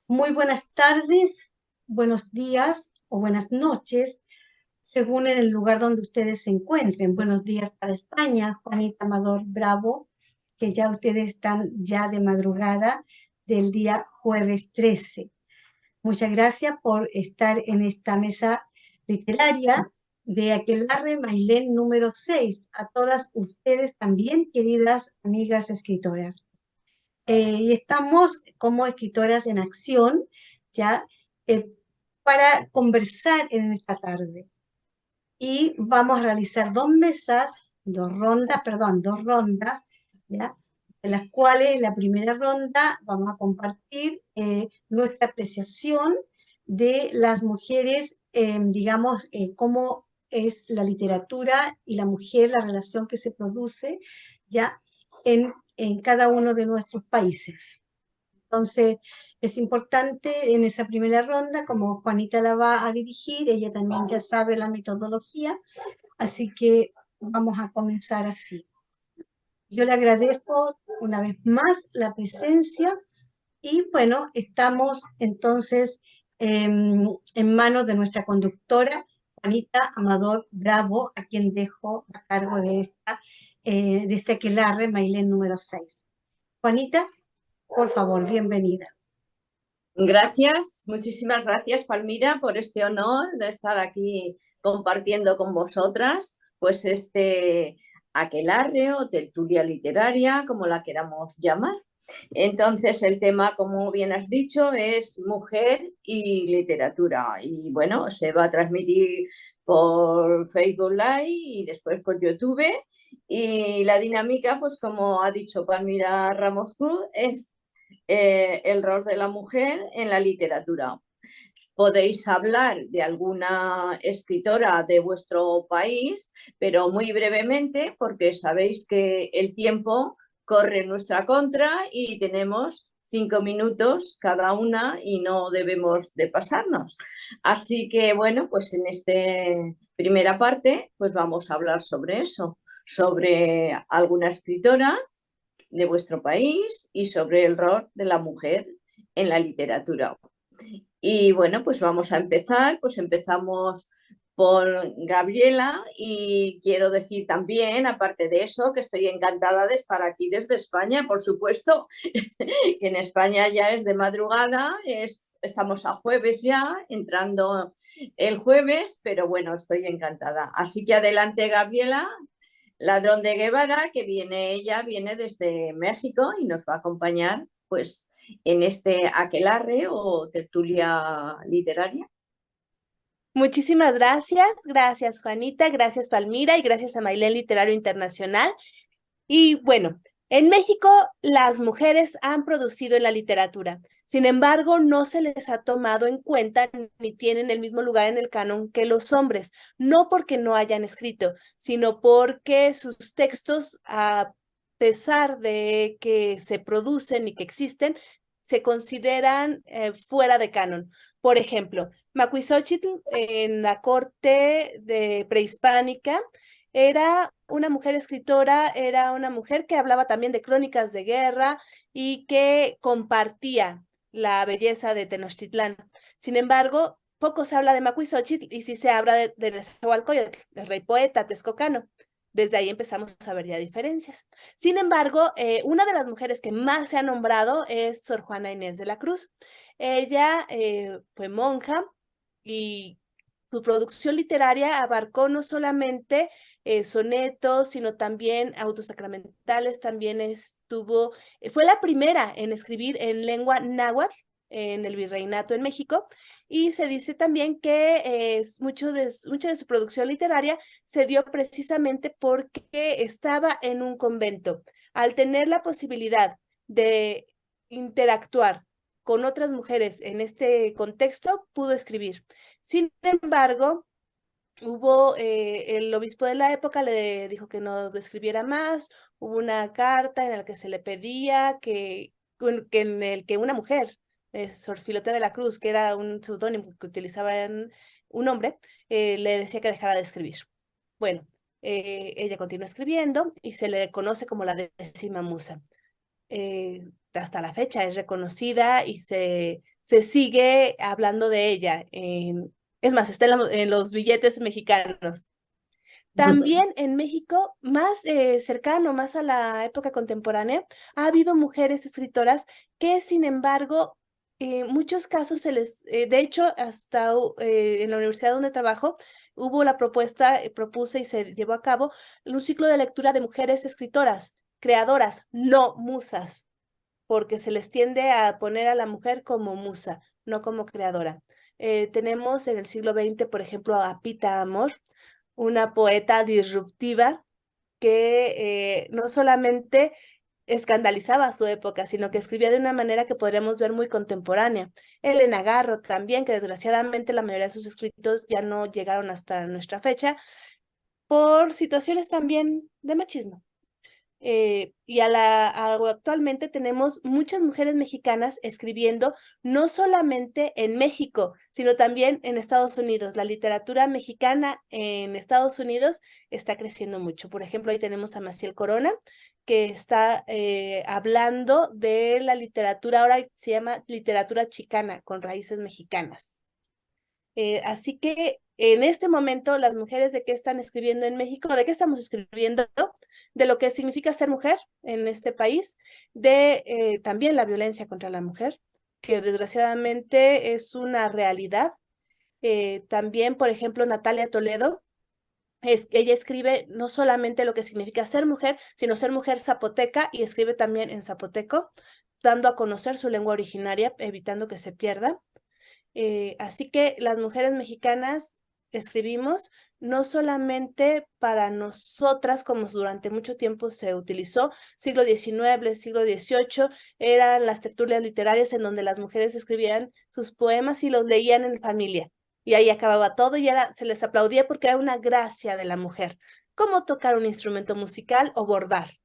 Muy buenas tardes, buenos días o buenas noches, según en el lugar donde ustedes se encuentren. Buenos días para España, Juanita Amador Bravo, que ya ustedes están ya de madrugada del día jueves 13. Muchas gracias por estar en esta mesa literaria de Aquelarre Mailén número 6. A todas ustedes también, queridas amigas escritoras. Y estamos como escritoras en acción, ¿ya? Eh, para conversar en esta tarde. Y vamos a realizar dos rondas, ¿ya? En las cuales la primera ronda vamos a compartir nuestra apreciación de las mujeres, digamos, cómo es la literatura y la mujer, la relación que se produce, ¿ya? En cada uno de nuestros países. Entonces, es importante en esa primera ronda, como Juanita la va a dirigir, ella también ya sabe la metodología, así que vamos a comenzar así. Yo le agradezco una vez más la presencia y bueno, estamos entonces en manos de nuestra conductora, Juanita Amador Bravo, a quien dejo a cargo de este aquelarre, Mailén número 6. Juanita, por favor, bienvenida. Gracias, muchísimas gracias, Palmira, por este honor de estar aquí compartiendo con vosotras, pues este aquelarre o tertulia literaria, como la queramos llamar. Entonces, el tema, como bien has dicho, es mujer y literatura. Y bueno, se va a transmitir por Facebook Live y después por YouTube. Y la dinámica, pues como ha dicho Palmira Ramos Cruz, es el rol de la mujer en la literatura. Podéis hablar de alguna escritora de vuestro país, pero muy brevemente, porque sabéis que el tiempo corre en nuestra contra y tenemos 5 minutos cada una y no debemos de pasarnos. Así que bueno, pues en esta primera parte, pues vamos a hablar sobre eso, sobre alguna escritora de vuestro país y sobre el rol de la mujer en la literatura. Y bueno, pues vamos a empezar, pues empezamos por Gabriela y quiero decir también, aparte de eso, que estoy encantada de estar aquí desde España, por supuesto, que en España ya es de madrugada, estamos a jueves ya, entrando el jueves, pero bueno, estoy encantada. Así que adelante, Gabriela, Ladrón de Guevara, que viene desde México y nos va a acompañar pues en este aquelarre o tertulia literaria. Muchísimas gracias, gracias Juanita, gracias Palmira y gracias a Mailén Literario Internacional. Y bueno, en México las mujeres han producido en la literatura, sin embargo no se les ha tomado en cuenta ni tienen el mismo lugar en el canon que los hombres, no porque no hayan escrito, sino porque sus textos, a pesar de que se producen y que existen, se consideran fuera de canon. Por ejemplo, Macuizóchitl en la corte de prehispánica era una mujer escritora, era una mujer que hablaba también de crónicas de guerra y que compartía la belleza de Tenochtitlán. Sin embargo, poco se habla de Macuizóchitl y sí se habla de Nezahualcóyotl, el rey poeta texcocano. Desde ahí empezamos a ver ya diferencias. Sin embargo, una de las mujeres que más se ha nombrado es Sor Juana Inés de la Cruz. Ella fue monja y su producción literaria abarcó no solamente sonetos, sino también autos sacramentales, también fue la primera en escribir en lengua náhuatl en el virreinato en México, y se dice también que mucha de su producción literaria se dio precisamente porque estaba en un convento. Al tener la posibilidad de interactuar con otras mujeres en este contexto, pudo escribir. Sin embargo, el obispo de la época le dijo que no escribiera más, hubo una carta en la que se le pedía en el que una mujer, Sor Filota de la Cruz, que era un seudónimo que utilizaban un hombre, le decía que dejara de escribir. Bueno, ella continuó escribiendo y se le conoce como la 10ª musa. Hasta la fecha es reconocida y se sigue hablando de ella. Es más, está en los billetes mexicanos. También en México, más cercano, más a la época contemporánea, ha habido mujeres escritoras que, sin embargo, en muchos casos de hecho, hasta en la universidad donde trabajo, hubo la propuesta, propuse y se llevó a cabo un ciclo de lectura de mujeres escritoras, creadoras, no musas, porque se les tiende a poner a la mujer como musa, no como creadora. Tenemos en el siglo XX, por ejemplo, a Pita Amor, una poeta disruptiva que no solamente escandalizaba a su época, sino que escribía de una manera que podríamos ver muy contemporánea. Elena Garro también, que desgraciadamente la mayoría de sus escritos ya no llegaron hasta nuestra fecha por situaciones también de machismo. Actualmente tenemos muchas mujeres mexicanas escribiendo no solamente en México, sino también en Estados Unidos. La literatura mexicana en Estados Unidos está creciendo mucho. Por ejemplo, ahí tenemos a Maciel Corona, que está hablando de la literatura, ahora se llama literatura chicana con raíces mexicanas. Así que en este momento las mujeres de qué están escribiendo en México, de qué estamos escribiendo, de lo que significa ser mujer en este país, de también la violencia contra la mujer, que desgraciadamente es una realidad. También, por ejemplo, Natalia Toledo, ella escribe no solamente lo que significa ser mujer, sino ser mujer zapoteca y escribe también en zapoteco, dando a conocer su lengua originaria, evitando que se pierda. Así que las mujeres mexicanas escribimos no solamente para nosotras, como durante mucho tiempo se utilizó, siglo XIX, siglo XVIII, eran las tertulias literarias en donde las mujeres escribían sus poemas y los leían en familia. Y ahí acababa todo y se les aplaudía porque era una gracia de la mujer, como tocar un instrumento musical o bordar.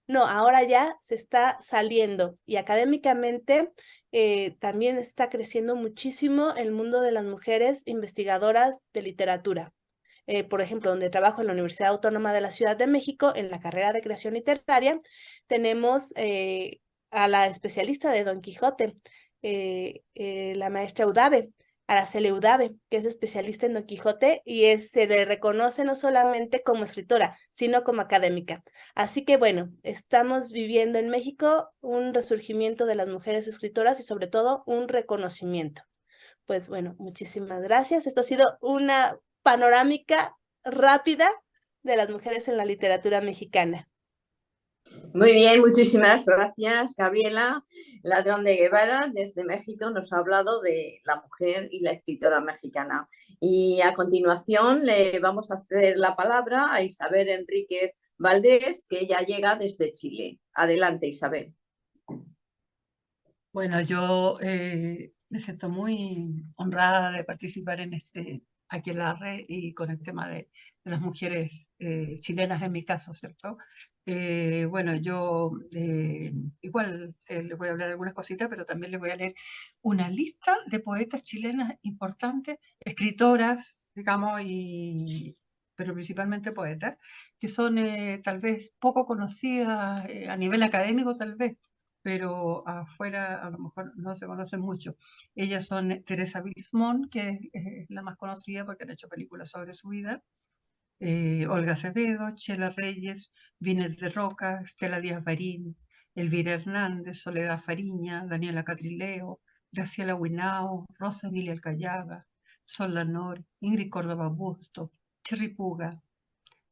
No, ahora ya se está saliendo y académicamente también está creciendo muchísimo el mundo de las mujeres investigadoras de literatura. Por ejemplo, donde trabajo en la Universidad Autónoma de la Ciudad de México, en la carrera de creación literaria, tenemos a la especialista de Don Quijote, la maestra Udave, Araceli Udave, que es especialista en Don Quijote y se le reconoce no solamente como escritora, sino como académica. Así que bueno, estamos viviendo en México un resurgimiento de las mujeres escritoras y sobre todo un reconocimiento. Pues bueno, muchísimas gracias. Esto ha sido una panorámica rápida de las mujeres en la literatura mexicana. Muy bien, muchísimas gracias, Gabriela. Ladrón de Guevara, desde México, nos ha hablado de la mujer y la escritora mexicana. Y a continuación le vamos a ceder la palabra a Isabel Enríquez Valdés, que ya llega desde Chile. Adelante, Isabel. Bueno, yo me siento muy honrada de participar en este aquelarre y con el tema de las mujeres chilenas en mi caso, ¿cierto? Bueno, yo igual les voy a hablar algunas cositas, pero también les voy a leer una lista de poetas chilenas importantes, escritoras, digamos, pero principalmente poetas, que son tal vez poco conocidas a nivel académico, tal vez, pero afuera a lo mejor no se conocen mucho. Ellas son Teresa Bismón, que es la más conocida porque han hecho películas sobre su vida, Olga Acevedo, Chela Reyes, Vines de Roca, Estela Díaz Barín, Elvira Hernández, Soledad Fariña, Daniela Catrileo, Graciela Huinao, Rosa Emilia Alcayaga, Sol Lanor, Ingrid Córdoba Busto, Cherry Puga,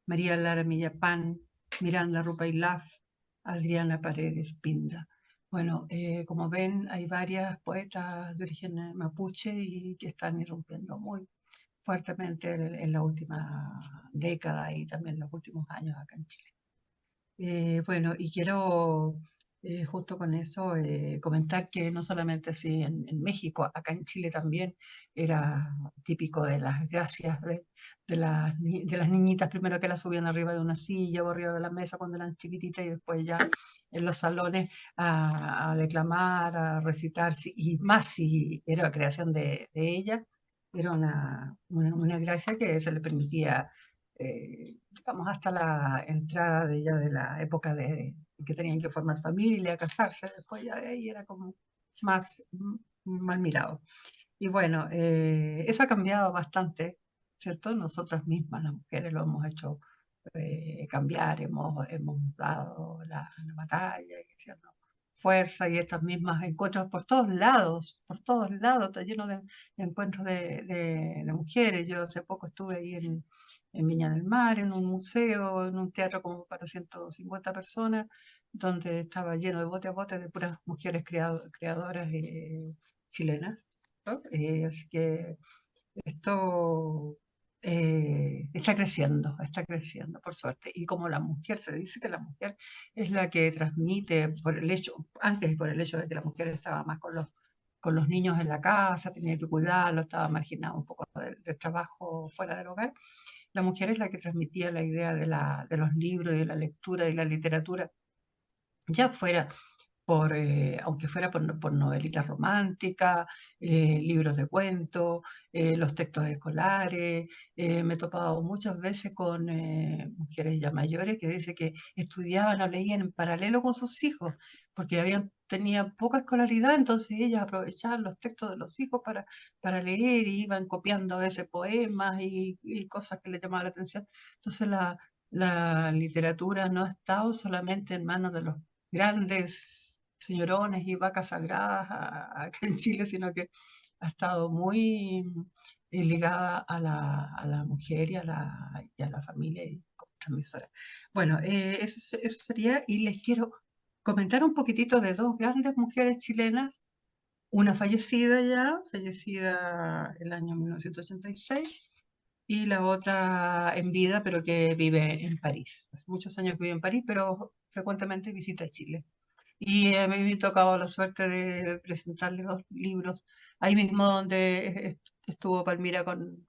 María Lara Millapán, Miranda Rupailaf, Adriana Paredes Pinda. Bueno, como ven, hay varias poetas de origen mapuche y que están irrumpiendo muy fuertemente en la última década y también en los últimos años acá en Chile. Bueno, y quiero justo con eso comentar que no solamente así en México, acá en Chile también era típico de las gracias de las niñitas, primero que las subían arriba de una silla o arriba de la mesa cuando eran chiquititas y después ya en los salones a declamar, a recitar, y más si era creación de ellas, era una gracia que se le permitía digamos, hasta la entrada de ella de la época de que tenían que formar familia, casarse, después ya de ahí era como más mal mirado. Y bueno, eso ha cambiado bastante, ¿cierto? Nosotras mismas, las mujeres, lo hemos hecho cambiar, hemos dado la batalla y haciendo fuerza y estas mismas encuentros por todos lados, está lleno de encuentros de mujeres. Yo hace poco estuve ahí en Viña del Mar, en un museo, en un teatro como para 150 personas, donde estaba lleno de bote a bote de puras mujeres creadoras chilenas, ¿no? Así que esto está creciendo, por suerte. Y como la mujer, se dice que la mujer es la que transmite, por el hecho, antes por el hecho de que la mujer estaba más con los niños en la casa, tenía que cuidarlos, estaba marginada un poco del trabajo fuera del hogar, la mujer es la que transmitía la idea de los libros, de la lectura y la literatura, ya fuera aunque fuera por novelitas románticas, libros de cuentos, los textos escolares. Me he topado muchas veces con mujeres ya mayores que dicen que estudiaban o leían en paralelo con sus hijos, porque tenían poca escolaridad, entonces ellas aprovechaban los textos de los hijos para leer y iban copiando a veces poemas y cosas que les llamaban la atención. Entonces la literatura no ha estado solamente en manos de los grandes señorones y vacas sagradas acá en Chile, sino que ha estado muy ligada a la mujer y a la familia y como transmisora. Bueno, eso sería, y les quiero comentar un poquitito de dos grandes mujeres chilenas, una fallecida el año 1986, y la otra en vida, pero que vive en París. Hace muchos años que vive en París, pero frecuentemente visita Chile. Y a mí me ha tocado la suerte de presentarle dos libros, ahí mismo donde estuvo Palmira con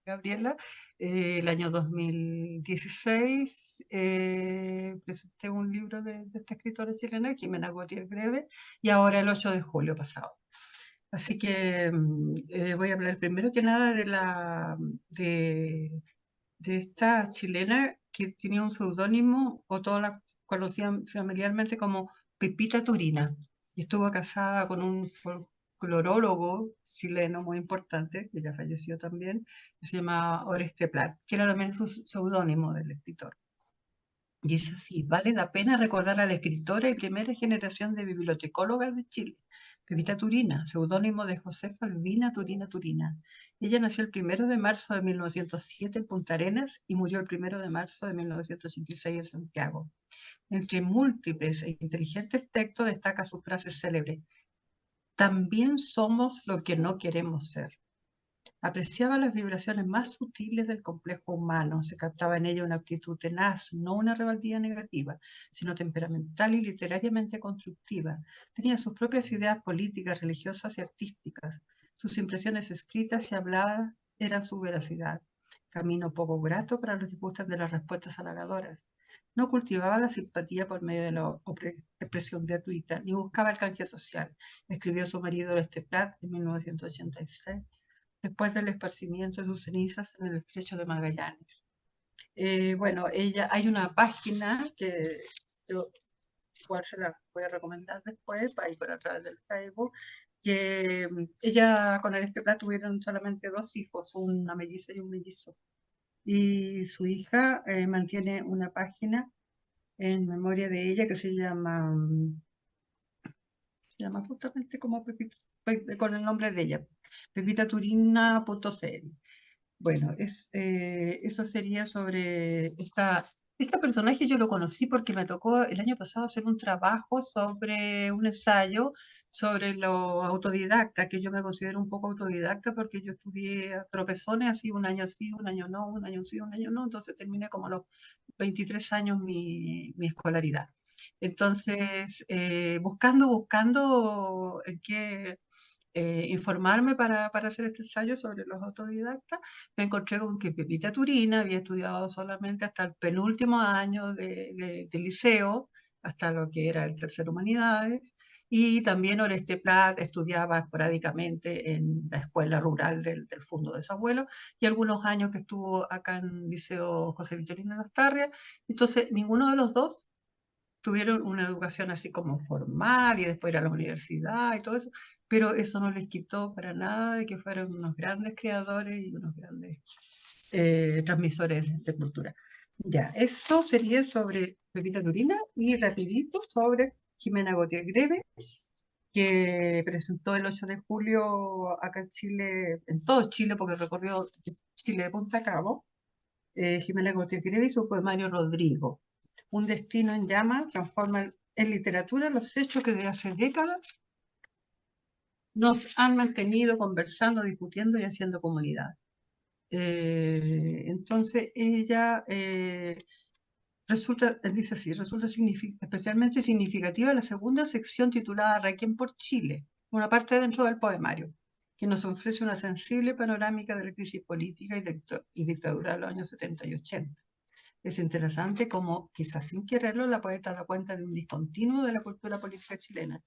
Gabriela, el año 2016. Presenté un libro de esta escritora chilena, Jimena Gautier Greve, y ahora el 8 de julio pasado. Así que voy a hablar primero que nada de esta chilena que tenía un seudónimo, o todos la conocían familiarmente como Pepita Turina, y estuvo casada con un folclorólogo chileno muy importante, que ya falleció también, que se llama Oreste Plat, que era también su seudónimo del escritor. Y es así, vale la pena recordar a la escritora y primera generación de bibliotecólogas de Chile, Pepita Turina, seudónimo de Josefa Albina Turina Turina. Ella nació el 1 de marzo de 1907 en Punta Arenas y murió el 1 de marzo de 1986 en Santiago. Entre múltiples e inteligentes textos destaca su frase célebre: también somos lo que no queremos ser. Apreciaba las vibraciones más sutiles del complejo humano, se captaba en ella una actitud tenaz, no una rebeldía negativa, sino temperamental y literariamente constructiva. Tenía sus propias ideas políticas, religiosas y artísticas. Sus impresiones escritas y habladas eran su veracidad, camino poco grato para los que gustan de las respuestas halagadoras. No cultivaba la simpatía por medio de la expresión gratuita, ni buscaba el canje social. Escribió su marido Oreste Plat en 1986. Después del esparcimiento de sus cenizas en el estrecho de Magallanes. Bueno, hay una página que yo igual se la voy a recomendar después, para ir por a través del Facebook, que ella con Oreste Plat tuvieron solamente dos hijos, una melliza y un mellizo. Y su hija mantiene una página en memoria de ella que se llama justamente como Pepita, con el nombre de ella, pepitaturina.cl. Bueno, eso sería sobre esta personaje. Yo lo conocí porque me tocó el año pasado hacer un trabajo sobre un ensayo sobre lo autodidacta, que yo me considero un poco autodidacta porque yo estudié a tropezones, así un año sí, un año no, un año sí, un año no, entonces terminé como a los 23 años mi escolaridad. Entonces, buscando en qué informarme para hacer este ensayo sobre los autodidactas, me encontré con que Pepita Turina había estudiado solamente hasta el penúltimo año de liceo, hasta lo que era el tercer humanidades, y también Oreste Plat estudiaba esporádicamente en la escuela rural del fondo de su abuelo, y algunos años que estuvo acá en el Liceo José Victorino Lastarria. Entonces, ninguno de los dos tuvieron una educación así como formal y después ir a la universidad y todo eso, pero eso no les quitó para nada de que fueron unos grandes creadores y unos grandes transmisores de cultura. Ya, eso sería sobre Pepita Turina y rapidito sobre Jimena Gautier Greve, que presentó el 8 de julio acá en Chile, en todo Chile, porque recorrió Chile de punta a cabo, Jimena Gautier Greve y su poemario Rodrigo. Un destino en llamas transforma en literatura los hechos que desde hace décadas nos han mantenido conversando, discutiendo y haciendo comunidad. Entonces ella dice así, resulta especialmente significativa la segunda sección titulada Requiem por Chile, una parte dentro del poemario, que nos ofrece una sensible panorámica de la crisis política y dictadura de los años 70 y 80. Es interesante cómo, quizás sin quererlo, la poeta da cuenta de un discontinuo de la cultura política chilena.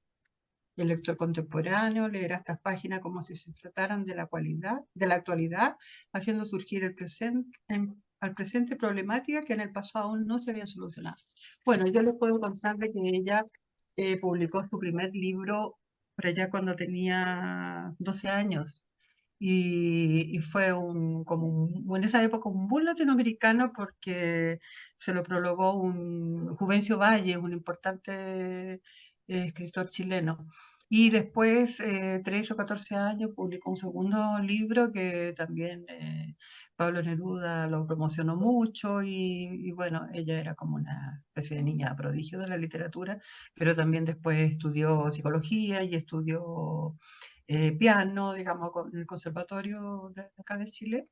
El lector contemporáneo leerá estas páginas como si se trataran de la actualidad, haciendo surgir al presente problemáticas que en el pasado aún no se habían solucionado. Bueno, yo les puedo contar de que ella publicó su primer libro por allá cuando tenía 12 años. Y fue en esa época un boom latinoamericano porque se lo prologó un Juvencio Valle, un importante escritor chileno. Y después, 13 o 14 años, publicó un segundo libro que también Pablo Neruda lo promocionó mucho y bueno, ella era como una especie de niña prodigio de la literatura, pero también después estudió psicología y estudió piano, digamos, con el Conservatorio de acá de Chile.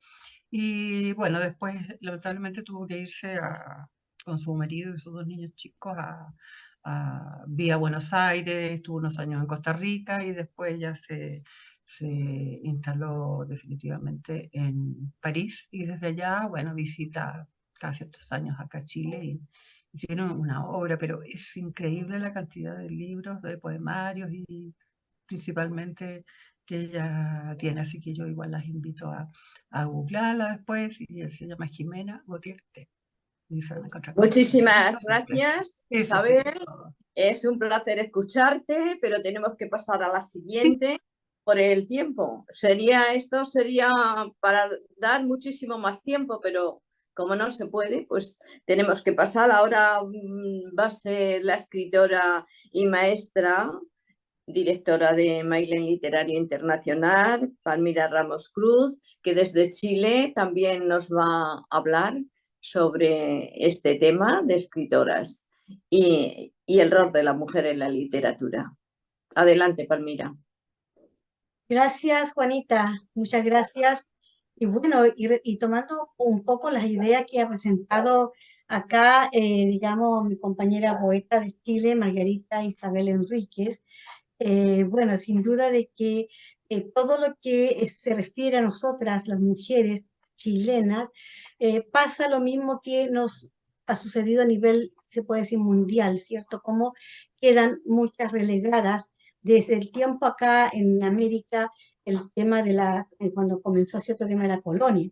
Y bueno, después lamentablemente tuvo que irse con su marido y sus dos niños chicos vía Buenos Aires, estuvo unos años en Costa Rica y después ya se instaló definitivamente en París y desde allá, bueno, visita cada ciertos años acá Chile y tiene una obra, pero es increíble la cantidad de libros, de poemarios y principalmente que ella tiene, así que yo igual las invito a googlearla después y se llama Jimena Gautier y se van a encontrar con Muchísimas muchas sorpresas. gracias, Eso Isabel. sería todo. Es un placer escucharte, pero tenemos que pasar a la siguiente por el tiempo. Esto sería para dar muchísimo más tiempo, pero como no se puede, pues tenemos que pasar. Ahora va a ser la escritora y maestra, directora de Maylen Literario Internacional, Palmira Ramos Cruz, que desde Chile también nos va a hablar sobre este tema de escritoras y el rol de la mujer en la literatura. Adelante, Palmira. Gracias, Juanita. Muchas gracias. Y bueno, y tomando un poco las ideas que ha presentado acá, digamos, mi compañera poeta de Chile, Margarita Isabel Enríquez, bueno, sin duda de que todo lo que se refiere a nosotras, las mujeres chilenas, pasa lo mismo que nos ha sucedido a nivel, se puede decir, mundial, ¿cierto? Como quedan muchas relegadas desde el tiempo acá en América, el tema de cuando comenzó cierto tema de la colonia.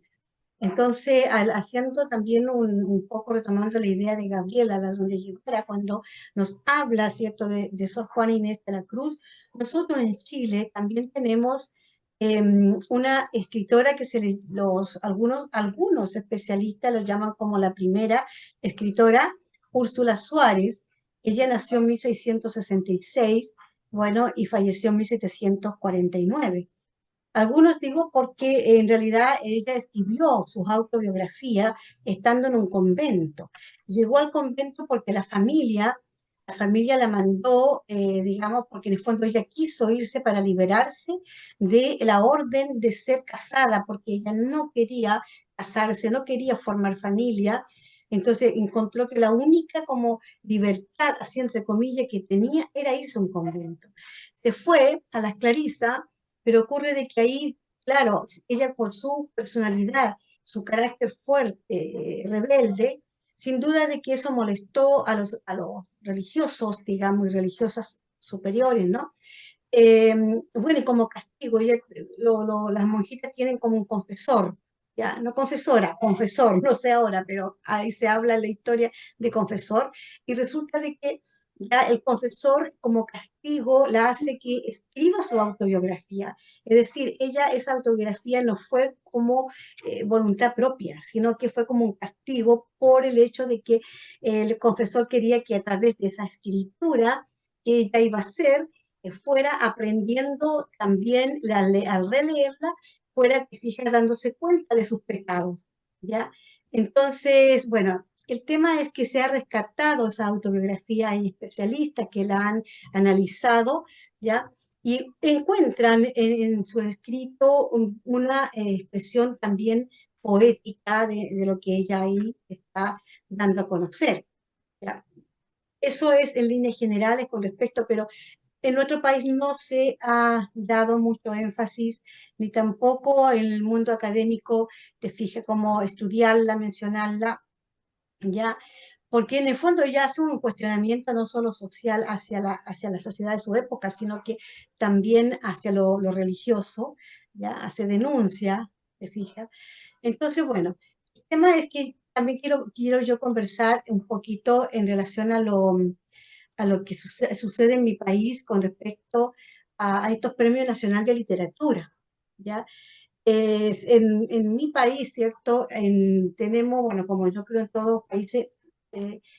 Entonces, haciendo también un poco, retomando la idea de Gabriela, la donde Guevara, cuando nos habla, ¿cierto?, de Sor Juana Inés de la Cruz, nosotros en Chile también tenemos una escritora que algunos especialistas lo llaman como la primera escritora, Úrsula Suárez. Ella nació en 1666, bueno, y falleció en 1749. Algunos digo porque en realidad ella escribió sus autobiografías estando en un convento. Llegó al convento porque la familia la mandó, digamos, porque en el fondo ella quiso irse para liberarse de la orden de ser casada, porque ella no quería casarse, no quería formar familia. Entonces encontró que la única como libertad, así entre comillas, que tenía era irse a un convento. Se fue a las Clarisas, pero ocurre de que ahí, claro, ella por su personalidad, su carácter fuerte, rebelde, sin duda de que eso molestó a los religiosos, digamos, y religiosas superiores, ¿no? Bueno, y como castigo, las monjitas tienen como un confesor, ya, no confesora, confesor, no sé ahora, pero ahí se habla en la historia de confesor, y resulta de que ya el confesor como castigo la hace que escriba su autobiografía, es decir, esa autobiografía no fue como voluntad propia, sino que fue como un castigo por el hecho de que el confesor quería que a través de esa escritura que ella iba a hacer, fuera aprendiendo también al releerla fuera que fija dándose cuenta de sus pecados, ¿ya? Entonces, bueno, el tema es que se ha rescatado esa autobiografía, hay especialistas que la han analizado, ¿ya? Y encuentran en su escrito una expresión también poética de lo que ella ahí está dando a conocer, ¿ya? Eso es en líneas generales con respecto, pero en nuestro país no se ha dado mucho énfasis, ni tampoco en el mundo académico te fija cómo estudiarla, mencionarla, ya, porque en el fondo ya hace un cuestionamiento no solo social hacia la sociedad de su época, sino que también hacia lo religioso, ya, hace denuncia, te fijas. Entonces, bueno, el tema es que también quiero yo conversar un poquito en relación a lo que sucede en mi país con respecto a estos premios nacionales de literatura, ¿ya? En mi país, ¿cierto? Tenemos, bueno, como yo creo en todos los países,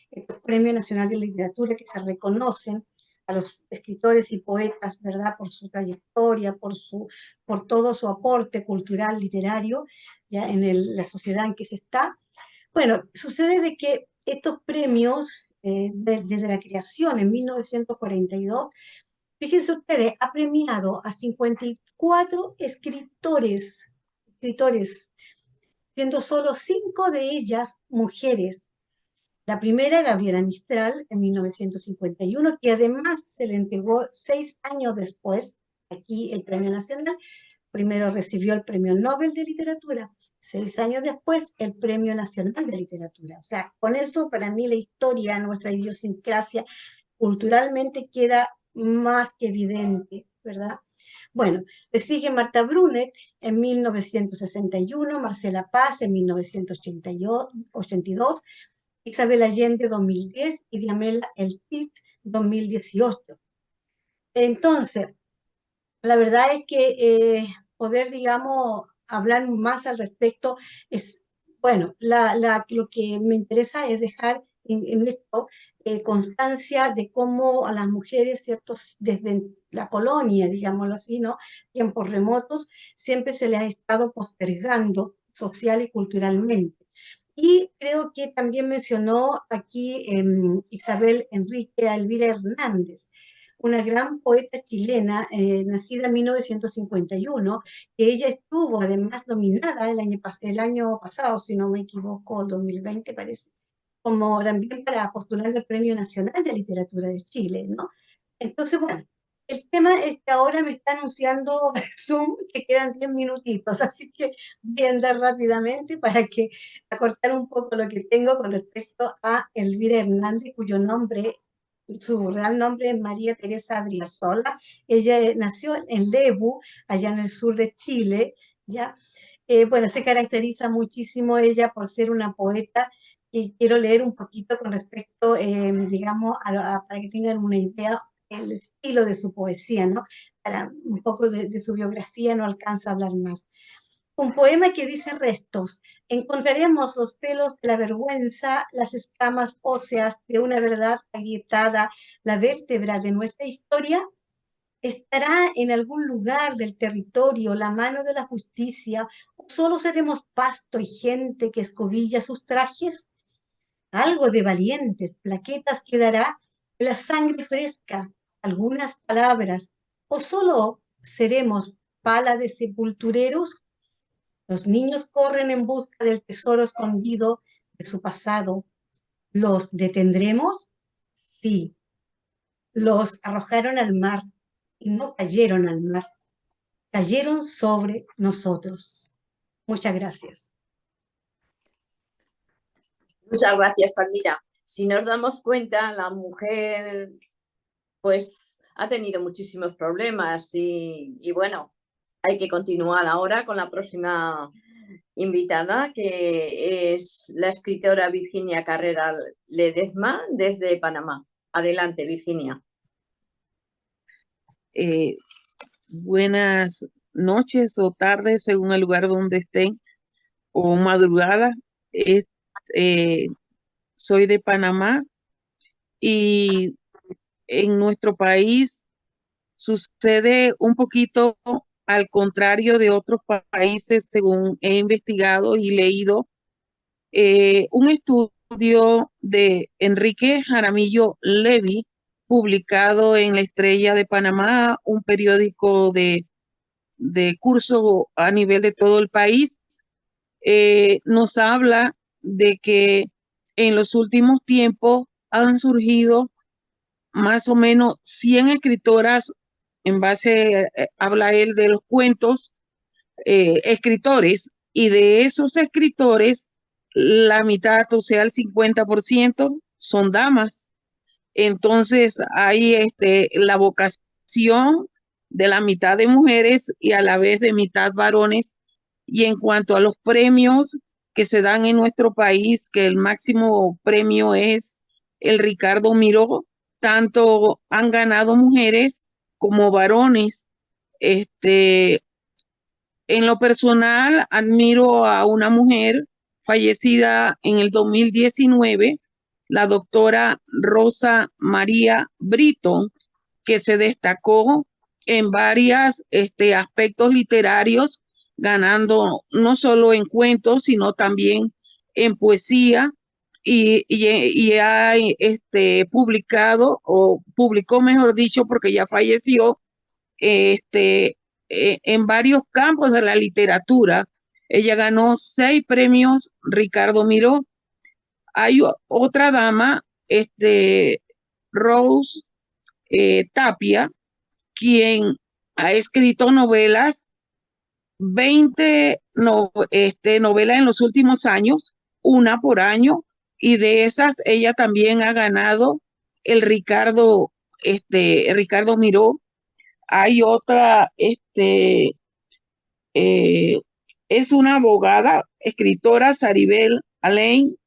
estos premios nacionales de literatura que se reconocen a los escritores y poetas, ¿verdad? Por su trayectoria, por todo su aporte cultural, literario, ya en la sociedad en que se está. Bueno, sucede de que estos premios, desde la creación en 1942, fíjense ustedes, ha premiado a 54 escritores, siendo solo 5 de ellas mujeres. La primera, Gabriela Mistral, en 1951, que además se le entregó 6 años después, aquí el Premio Nacional. Primero recibió el Premio Nobel de Literatura, 6 años después el Premio Nacional de Literatura. O sea, con eso para mí la historia, nuestra idiosincrasia, culturalmente queda más que evidente, ¿verdad? Bueno, le sigue Marta Brunet en 1961, Marcela Paz en 1982, Isabel Allende 2010 y Diamela El Cid 2018. Entonces, la verdad es que poder, digamos, hablar más al respecto es, bueno, lo que me interesa es dejar en esto constancia de cómo a las mujeres, ¿ciertos? Desde la colonia, digámoslo así, ¿no? Tiempos remotos, siempre se les ha estado postergando social y culturalmente. Y creo que también mencionó aquí Isabel Enrique Elvira Hernández, una gran poeta chilena, nacida en 1951, que ella estuvo además nominada el año pasado, si no me equivoco, el 2020 parece, como también para postular el Premio Nacional de Literatura de Chile, ¿no? Entonces, bueno, el tema es que ahora me está anunciando Zoom que quedan 10 minutitos, así que voy a andar rápidamente para que acortar un poco lo que tengo con respecto a Elvira Hernández, cuyo nombre, su real nombre es María Teresa Adriasola. Ella nació en Lebu, allá en el sur de Chile, ¿ya? Bueno, se caracteriza muchísimo ella por ser una poeta y quiero leer un poquito con respecto, digamos, para que tengan una idea el estilo de su poesía, ¿no? Para un poco de su biografía no alcanzo a hablar más. Un poema que dice restos. Encontraremos los pelos de la vergüenza, las escamas óseas de una verdad agrietada, la vértebra de nuestra historia. ¿Estará en algún lugar del territorio la mano de la justicia o solo seremos pasto y gente que escobilla sus trajes? Algo de valientes, plaquetas quedará de la sangre fresca, algunas palabras, o solo seremos pala de sepultureros. Los niños corren en busca del tesoro escondido de su pasado. ¿Los detendremos? Sí. Los arrojaron al mar y no cayeron al mar, cayeron sobre nosotros. Muchas gracias. Muchas gracias, Palmira. Si nos damos cuenta, la mujer pues ha tenido muchísimos problemas y bueno, hay que continuar ahora con la próxima invitada, que es la escritora Virginia Carrera Ledesma desde Panamá. Adelante, Virginia. Buenas noches o tardes, según el lugar donde estén, o madrugada. Soy de Panamá y en nuestro país sucede un poquito al contrario de otros países, según he investigado y leído. Un estudio de Enrique Jaramillo Levy, publicado en La Estrella de Panamá, un periódico de curso a nivel de todo el país, nos habla de que en los últimos tiempos han surgido más o menos 100 escritoras, en base, habla él de los cuentos, escritores, y de esos escritores, la mitad, o sea, el 50%, son damas. Entonces hay la vocación de la mitad de mujeres y a la vez de mitad varones. Y en cuanto a los premios que se dan en nuestro país, que el máximo premio es el Ricardo Miró, tanto han ganado mujeres como varones. En lo personal, admiro a una mujer fallecida en el 2019, la doctora Rosa María Brito, que se destacó en varios aspectos literarios, ganando no solo en cuentos, sino también en poesía, y ha publicado, o publicó, mejor dicho, porque ya falleció, en varios campos de la literatura. Ella ganó 6 premios Ricardo Miró. Hay otra dama, Rose Tapia, quien ha escrito novelas, 20 novelas en los últimos años, una por año, y de esas ella también ha ganado el Ricardo Miró. Hay otra, es una abogada, escritora, Saribel Alain,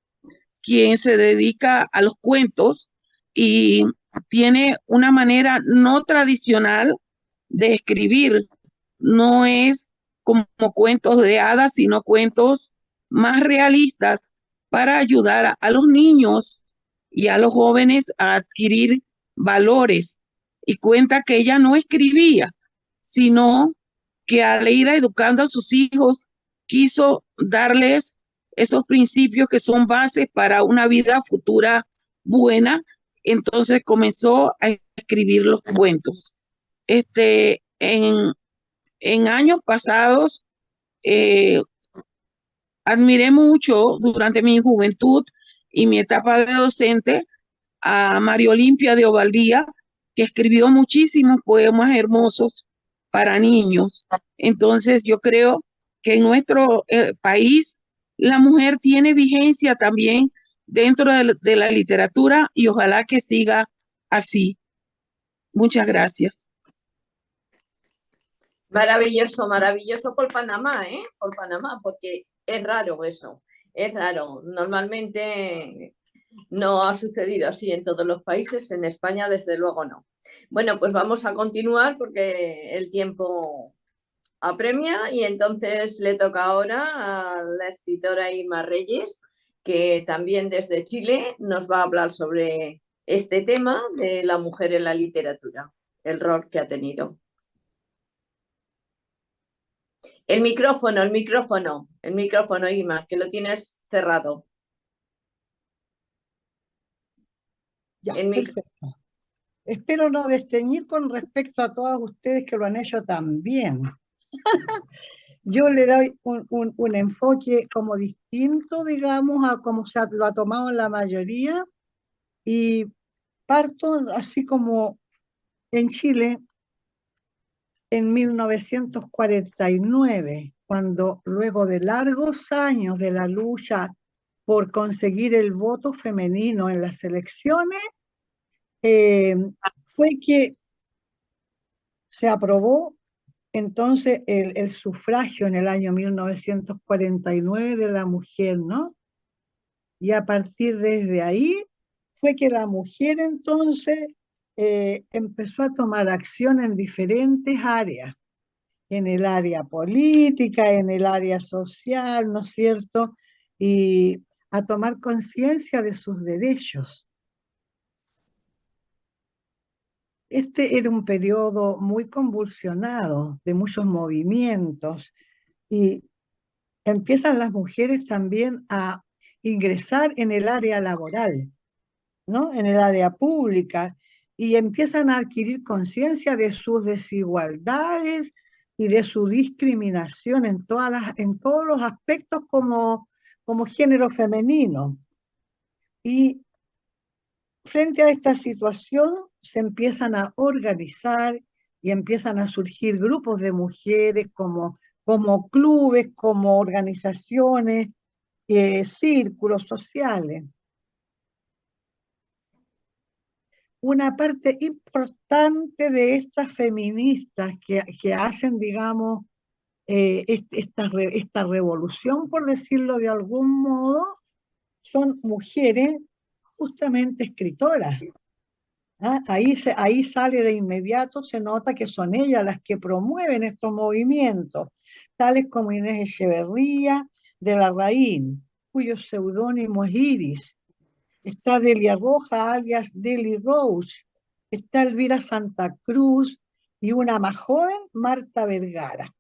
quien se dedica a los cuentos y tiene una manera no tradicional de escribir. No es como cuentos de hadas, sino cuentos más realistas para ayudar a los niños y a los jóvenes a adquirir valores. Y cuenta que ella no escribía, sino que al ir educando a sus hijos, quiso darles esos principios que son bases para una vida futura buena. Entonces comenzó a escribir los cuentos. En años pasados, admiré mucho durante mi juventud y mi etapa de docente a María Olimpia de Ovaldía, que escribió muchísimos poemas hermosos para niños. Entonces yo creo que en nuestro país la mujer tiene vigencia también dentro de la literatura, y ojalá que siga así. Muchas gracias. Maravilloso, maravilloso por Panamá, ¿eh? Por Panamá, porque es raro eso, es raro. Normalmente no ha sucedido así en todos los países, en España desde luego no. Bueno, pues vamos a continuar porque el tiempo apremia y entonces le toca ahora a la escritora Irma Reyes, que también desde Chile nos va a hablar sobre este tema de la mujer en la literatura, el rol que ha tenido. El micrófono, Irma, que lo tienes cerrado. Ya, perfecto. Espero no desteñir con respecto a todas ustedes que lo han hecho tan bien. Yo le doy un enfoque como distinto, digamos, a como lo ha tomado la mayoría, y parto así como en Chile en 1949, cuando luego de largos años de la lucha por conseguir el voto femenino en las elecciones, fue que se aprobó entonces el sufragio en el año 1949 de la mujer, ¿no? Y a partir desde ahí fue que la mujer entonces empezó a tomar acción en diferentes áreas, en el área política, en el área social, ¿no es cierto? Y a tomar conciencia de sus derechos. Este era un periodo muy convulsionado, de muchos movimientos, y empiezan las mujeres también a ingresar en el área laboral, ¿no? En el área pública, y empiezan a adquirir conciencia de sus desigualdades y de su discriminación en todos los aspectos como género femenino. Y frente a esta situación se empiezan a organizar y empiezan a surgir grupos de mujeres como clubes, como organizaciones, círculos sociales. Una parte importante de estas feministas que hacen, digamos, esta revolución, por decirlo de algún modo, son mujeres justamente escritoras. ¿Ah? Ahí sale de inmediato, se nota que son ellas las que promueven estos movimientos, tales como Inés Echeverría de Larraín, cuyo seudónimo es Iris. Está Delia Roja, alias Deli Rose, está Elvira Santa Cruz y una más joven, Marta Vergara.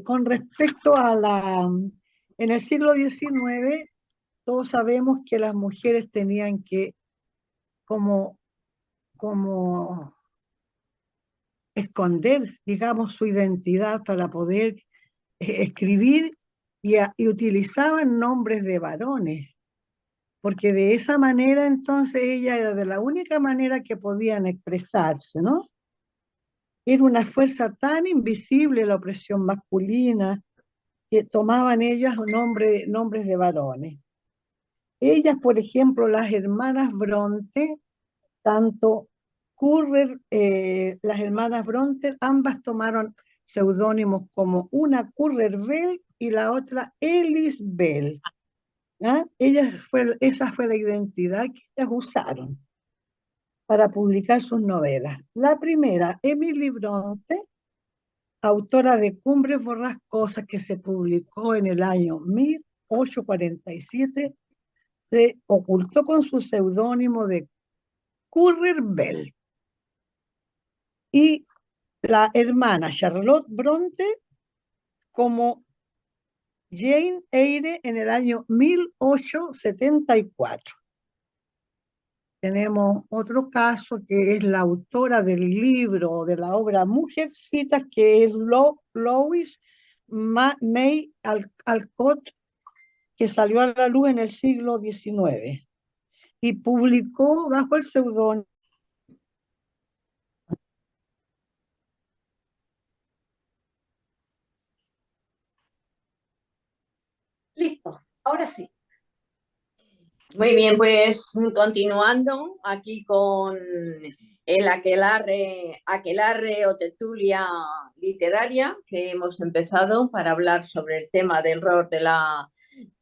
Con respecto en el siglo XIX, todos sabemos que las mujeres tenían que como esconder, digamos, su identidad para poder escribir y utilizaban nombres de varones, porque de esa manera entonces ella era de la única manera que podían expresarse, ¿no? Era una fuerza tan invisible la opresión masculina que tomaban ellas nombres de varones. Ellas, por ejemplo, las hermanas Bronte, tanto las hermanas Bronte, ambas tomaron seudónimos como una Currer Bell y la otra Ellis Bell. ¿Ah? Esa fue la identidad que ellas usaron para publicar sus novelas. La primera, Emily Bronte, autora de Cumbres Borrascosas, que se publicó en el año 1847, se ocultó con su seudónimo de Currer Bell. Y la hermana Charlotte Bronte como Jane Eyre en el año 1874. Tenemos otro caso que es la autora del libro de la obra Mujercitas, que es Lois May Alcott, que salió a la luz en el siglo XIX y publicó bajo el seudónimo. Listo, ahora sí. Muy bien, pues continuando aquí con el aquelarre o tertulia literaria que hemos empezado para hablar sobre el tema del rol de la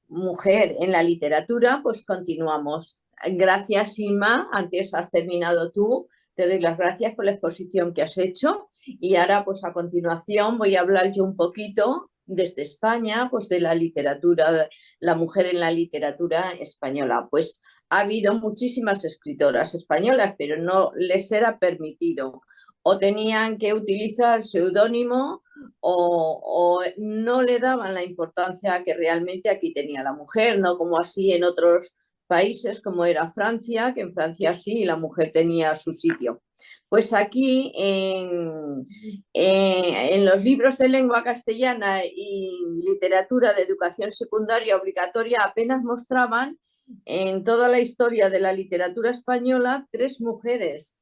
mujer en la literatura, pues continuamos. Gracias, Inma, antes has terminado tú, te doy las gracias por la exposición que has hecho y ahora pues a continuación voy a hablar yo un poquito desde España, pues de la literatura, la mujer en la literatura española. Pues ha habido muchísimas escritoras españolas, pero no les era permitido. O tenían que utilizar seudónimo o no le daban la importancia que realmente aquí tenía la mujer, no como así en otros países como era Francia, que en Francia sí la mujer tenía su sitio. Pues aquí en los libros de lengua castellana y literatura de educación secundaria obligatoria apenas mostraban en toda la historia de la literatura española 3 mujeres.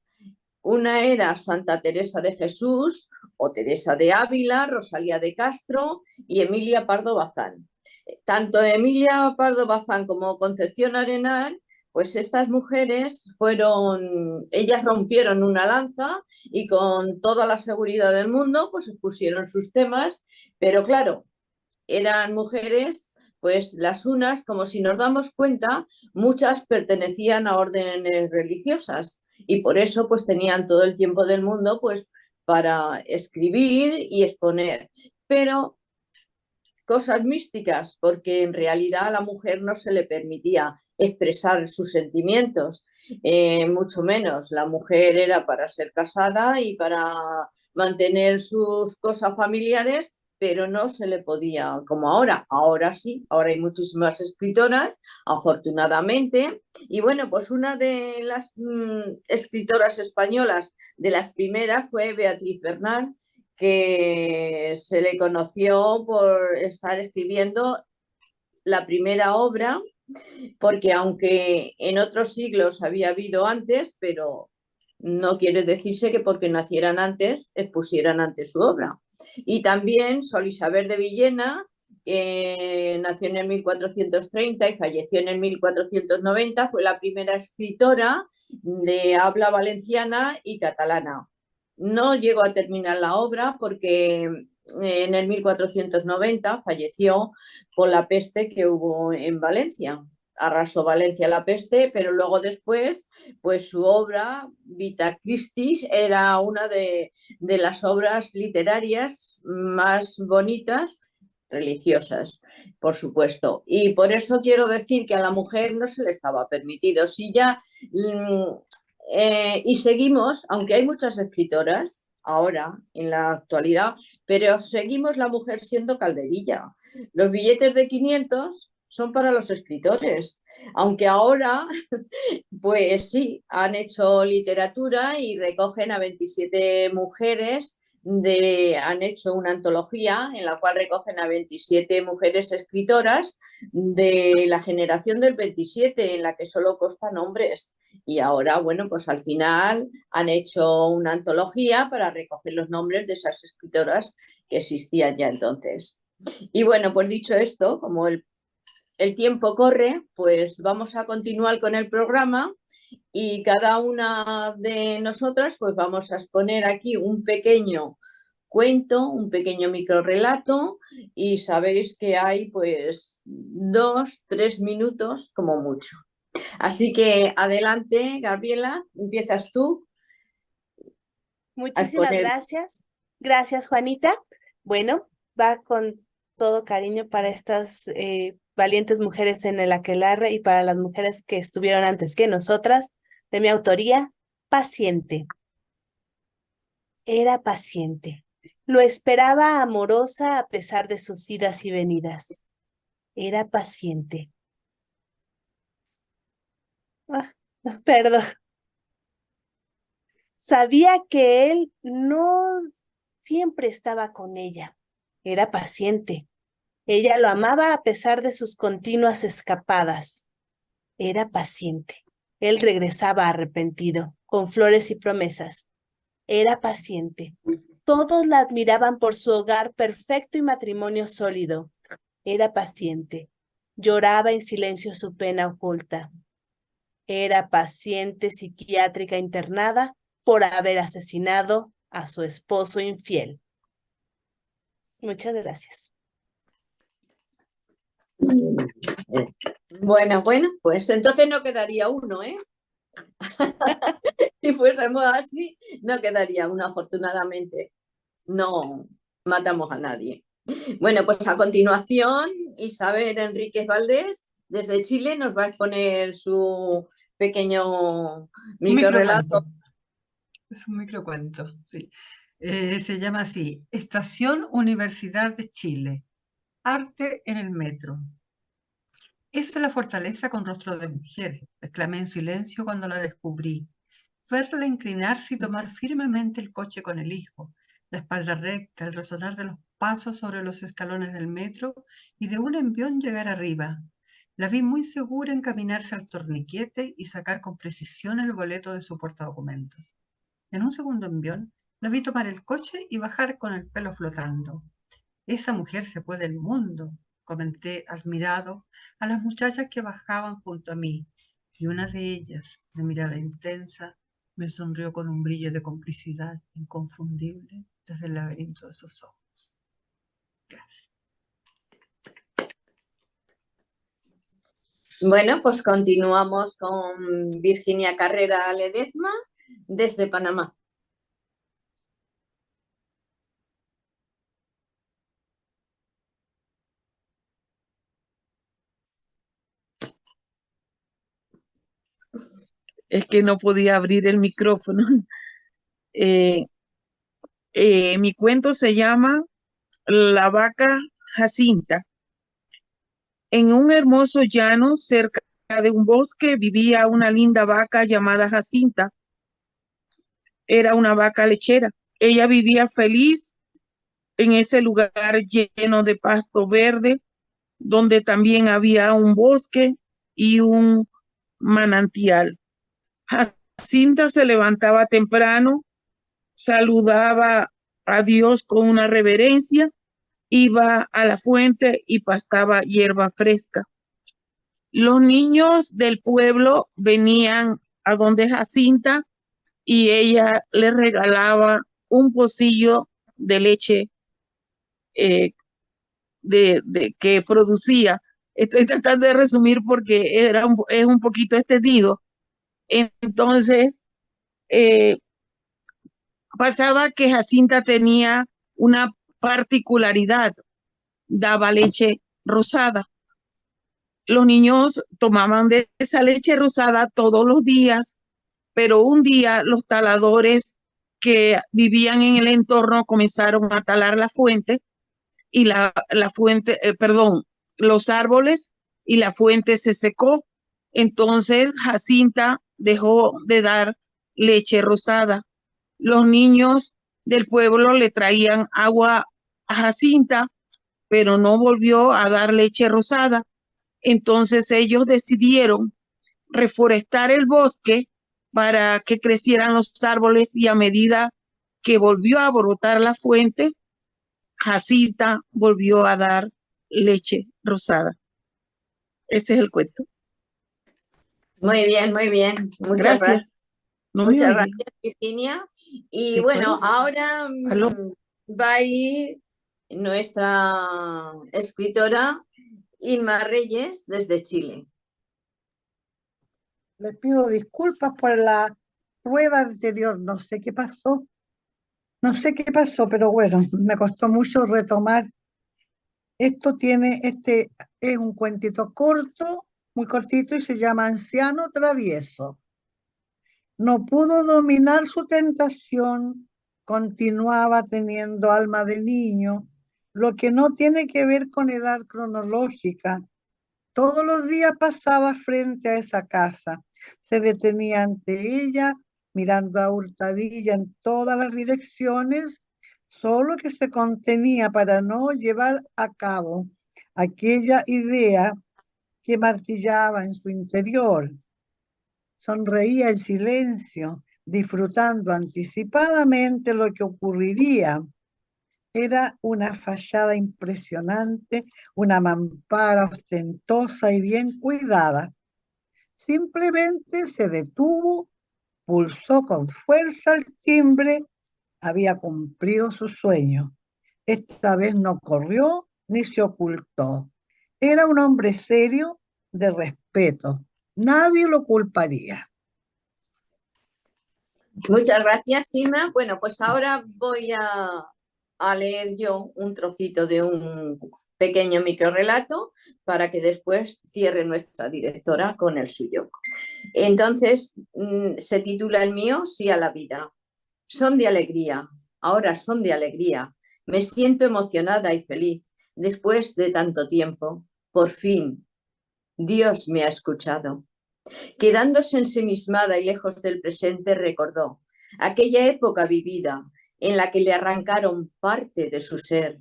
Una era Santa Teresa de Jesús o Teresa de Ávila, Rosalía de Castro y Emilia Pardo Bazán. Tanto Emilia Pardo Bazán como Concepción Arenal pues estas mujeres ellas rompieron una lanza y con toda la seguridad del mundo, pues expusieron sus temas, pero claro, eran mujeres, pues las unas, como si nos damos cuenta, muchas pertenecían a órdenes religiosas y por eso pues tenían todo el tiempo del mundo pues para escribir y exponer. Pero cosas místicas, porque en realidad a la mujer no se le permitía expresar sus sentimientos, mucho menos. La mujer era para ser casada y para mantener sus cosas familiares, pero no se le podía, como ahora. Ahora sí, ahora hay muchísimas escritoras, afortunadamente. Y bueno, pues una de las escritoras españolas de las primeras fue Beatriz Bernal, que se le conoció por estar escribiendo la primera obra, porque aunque en otros siglos había habido antes, pero no quiere decirse que porque nacieran antes expusieran antes su obra. Y también Sol Isabel de Villena, nació en el 1430 y falleció en el 1490, fue la primera escritora de habla valenciana y catalana. No llegó a terminar la obra porque en el 1490 falleció por la peste que hubo en Valencia. Arrasó Valencia la peste, pero luego después, pues su obra, Vita Christis, era una de las obras literarias más bonitas, religiosas, por supuesto. Y por eso quiero decir que a la mujer no se le estaba permitido. Si ya y seguimos, aunque hay muchas escritoras ahora, en la actualidad, pero seguimos la mujer siendo calderilla. Los billetes de 500 son para los escritores, aunque ahora, pues sí, han hecho literatura y recogen a 27 mujeres, han hecho una antología en la cual recogen a 27 mujeres escritoras de la generación del 27, en la que solo constan hombres. Y ahora, bueno, pues al final han hecho una antología para recoger los nombres de esas escritoras que existían ya entonces. Y bueno, pues dicho esto, como el tiempo corre, pues vamos a continuar con el programa y cada una de nosotras pues vamos a exponer aquí un pequeño cuento, un pequeño microrrelato y sabéis que hay pues 2-3 minutos como mucho. Así que adelante, Gabriela, empiezas tú. Muchísimas gracias. Gracias, Juanita. Bueno, va con todo cariño para estas valientes mujeres en el aquelarre y para las mujeres que estuvieron antes que nosotras, de mi autoría, Paciente. Era paciente. Lo esperaba amorosa a pesar de sus idas y venidas. Era paciente. Perdón. Sabía que él no siempre estaba con ella. Era paciente. Ella lo amaba a pesar de sus continuas escapadas. Era paciente. Él regresaba arrepentido, con flores y promesas. Era paciente. Todos la admiraban por su hogar perfecto y matrimonio sólido. Era paciente. Lloraba en silencio su pena oculta. Era paciente psiquiátrica internada por haber asesinado a su esposo infiel. Muchas gracias. Bueno, pues entonces no quedaría uno, ¿eh? Si fuésemos así, no quedaría uno, afortunadamente. No matamos a nadie. Bueno, pues a continuación, Isabel Enríquez Valdés, desde Chile, nos va a exponer su pequeño microrrelato. Es un microcuento, sí. Se llama así: Estación Universidad de Chile. Arte en el metro. Esa es la fortaleza con rostro de mujer, exclamé en silencio cuando la descubrí. Verla inclinarse y tomar firmemente el coche con el hijo, la espalda recta, el resonar de los pasos sobre los escalones del metro y de un envión llegar arriba. La vi muy segura encaminarse al torniquete y sacar con precisión el boleto de su portadocumentos. En un segundo envión, la vi tomar el coche y bajar con el pelo flotando. Esa mujer se puede el mundo, comenté admirado a las muchachas que bajaban junto a mí. y una de ellas, de mirada intensa, me sonrió con un brillo de complicidad inconfundible desde el laberinto de sus ojos. Gracias. Bueno, pues continuamos con Virginia Carrera Ledezma desde Panamá. Es que no podía abrir el micrófono. Mi cuento se llama La vaca Jacinta. En un hermoso llano cerca de un bosque vivía una linda vaca llamada Jacinta. Era una vaca lechera. Ella vivía feliz en ese lugar lleno de pasto verde, donde también había un bosque y un manantial. Jacinta se levantaba temprano, saludaba a Dios con una reverencia, iba a la fuente y pastaba hierba fresca. Los niños del pueblo venían a donde Jacinta y ella les regalaba un pocillo de leche que producía. Estoy tratando de resumir porque es un poquito extendido. Entonces, pasaba que Jacinta tenía una particularidad, daba leche rosada. Los niños tomaban de esa leche rosada todos los días, pero un día los taladores que vivían en el entorno comenzaron a talar la fuente y la fuente, los árboles, y la fuente se secó. Entonces Jacinta dejó de dar leche rosada. Los niños del pueblo le traían agua a Jacinta, pero no volvió a dar leche rosada. Entonces ellos decidieron reforestar el bosque para que crecieran los árboles, y a medida que volvió a brotar la fuente, Jacinta volvió a dar leche rosada. Ese es el cuento. Muy bien, muy bien. Muchas gracias. No Muchas gracias, Virginia. Y sí, bueno, ahora ¿aló? va a ir nuestra escritora Inma Reyes desde Chile. Les pido disculpas por la prueba anterior, no sé qué pasó. No sé qué pasó, pero bueno, me costó mucho retomar. Este es un cuentito corto, muy cortito, y se llama Anciano Travieso. No pudo dominar su tentación, continuaba teniendo alma de niño, lo que no tiene que ver con edad cronológica. Todos los días pasaba frente a esa casa, se detenía ante ella, mirando a hurtadilla en todas las direcciones, solo que se contenía para no llevar a cabo aquella idea que martillaba en su interior. Sonreía en silencio, disfrutando anticipadamente lo que ocurriría. Era una fachada impresionante, una mampara ostentosa y bien cuidada. Simplemente se detuvo, pulsó con fuerza el timbre, había cumplido su sueño. Esta vez no corrió ni se ocultó. Era un hombre serio, de respeto. Nadie lo culparía. Muchas gracias, Sima. Bueno, pues ahora voy a leer yo un trocito de un pequeño microrrelato para que después cierre nuestra directora con el suyo. Entonces, se titula el mío, Sí a la vida. Son de alegría, ahora son de alegría. Me siento emocionada y feliz después de tanto tiempo. Por fin, Dios me ha escuchado. Quedándose ensimismada y lejos del presente, recordó aquella época vivida en la que le arrancaron parte de su ser.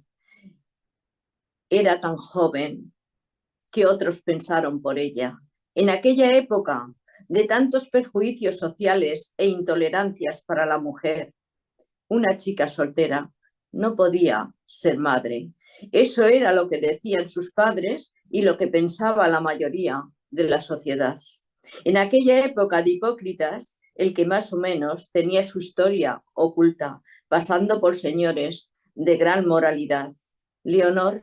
Era tan joven que otros pensaron por ella. En aquella época de tantos perjuicios sociales e intolerancias para la mujer, una chica soltera no podía ser madre. Eso era lo que decían sus padres y lo que pensaba la mayoría de la sociedad. En aquella época de hipócritas, el que más o menos tenía su historia oculta, pasando por señores de gran moralidad. Leonor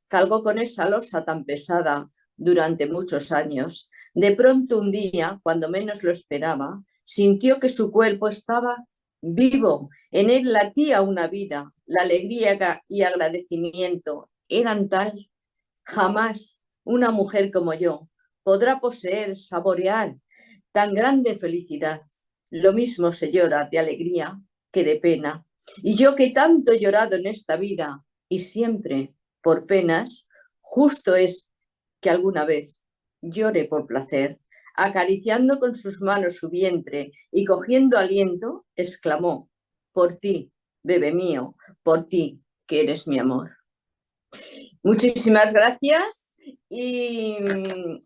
cargó con esa losa tan pesada durante muchos años. De pronto un día, cuando menos lo esperaba, sintió que su cuerpo estaba vivo, en él latía una vida, la alegría y agradecimiento eran tal. Jamás una mujer como yo podrá poseer, saborear tan grande felicidad. Lo mismo se llora de alegría que de pena. Y yo que tanto he llorado en esta vida y siempre por penas, justo es que alguna vez llore por placer. Acariciando con sus manos su vientre y cogiendo aliento, exclamó: por ti, bebé mío, por ti, que eres mi amor. Muchísimas gracias y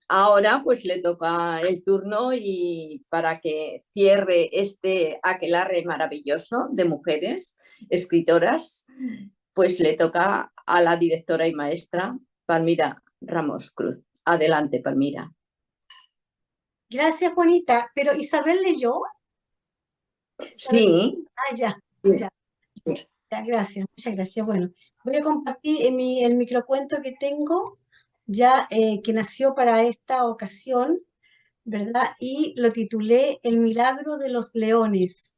ahora pues le toca el turno y para que cierre este aquelarre maravilloso de mujeres escritoras, pues le toca a la directora y maestra Palmira Ramos Cruz. Adelante, Palmira. Gracias, Juanita. Pero ¿Isabel leyó? Sí. Ah, ya, Sí. ya. Ya, gracias, muchas gracias. Bueno, voy a compartir el microcuento que tengo, ya que nació para esta ocasión, ¿verdad? Y lo titulé El milagro de los leones.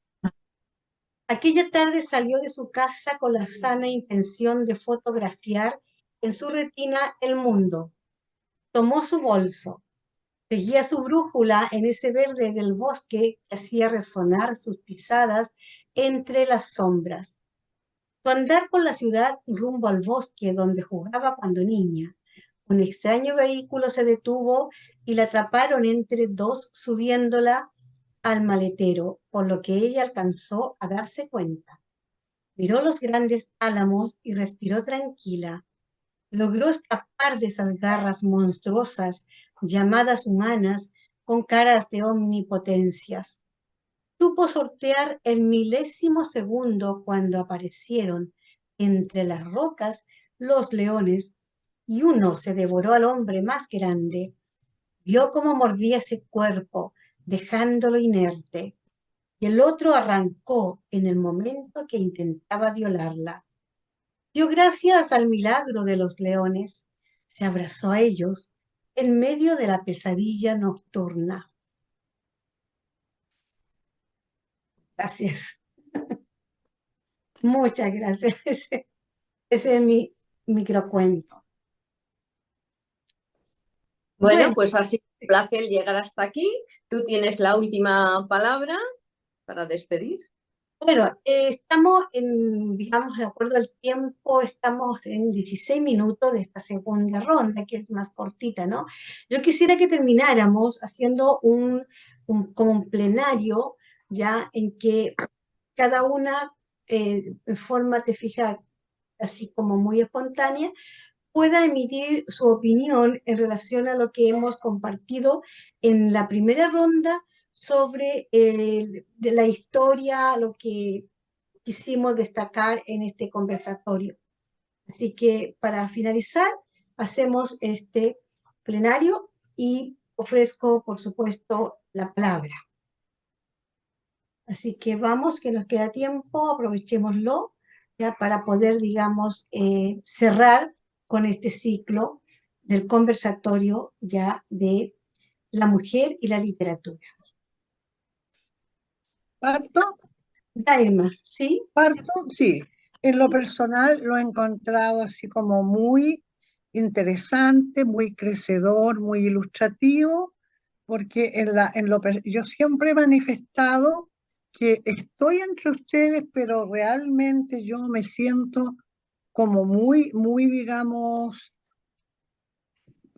Aquella tarde salió de su casa con la sana intención de fotografiar en su retina el mundo. Tomó su bolso, seguía su brújula en ese verde del bosque que hacía resonar sus pisadas entre las sombras. Su andar por la ciudad rumbo al bosque donde jugaba cuando niña. Un extraño vehículo se detuvo y la atraparon entre dos subiéndola al maletero, por lo que ella alcanzó a darse cuenta. Miró los grandes álamos y respiró tranquila. Logró escapar de esas garras monstruosas llamadas humanas con caras de omnipotencias. Supo sortear el milésimo segundo cuando aparecieron entre las rocas los leones y uno se devoró al hombre más grande. Vio cómo mordía ese cuerpo, dejándolo inerte, y el otro arrancó en el momento que intentaba violarla. Dio gracias al milagro de los leones, se abrazó a ellos en medio de la pesadilla nocturna. Gracias. Muchas gracias. Ese es mi microcuento. Bueno, pues ha sido un placer llegar hasta aquí. Tú tienes la última palabra para despedir. Bueno, estamos digamos, de acuerdo al tiempo, estamos en 16 minutos de esta segunda ronda, que es más cortita, ¿no? Yo quisiera que termináramos haciendo como un plenario, ya en que cada una, en forma, te fijas, así como muy espontánea, pueda emitir su opinión en relación a lo que hemos compartido en la primera ronda sobre de la historia, lo que quisimos destacar en este conversatorio. Así que para finalizar, hacemos este plenario y ofrezco, por supuesto, la palabra. Así que vamos, que nos queda tiempo, aprovechémoslo ya para poder, digamos, cerrar con este ciclo del conversatorio ya de la mujer y la literatura. ¿Parto? Daima, ¿sí? ¿Parto? Sí. En lo personal lo he encontrado así como muy interesante, muy crecedor, muy ilustrativo, porque yo siempre he manifestado que estoy entre ustedes, pero realmente yo me siento como muy, digamos,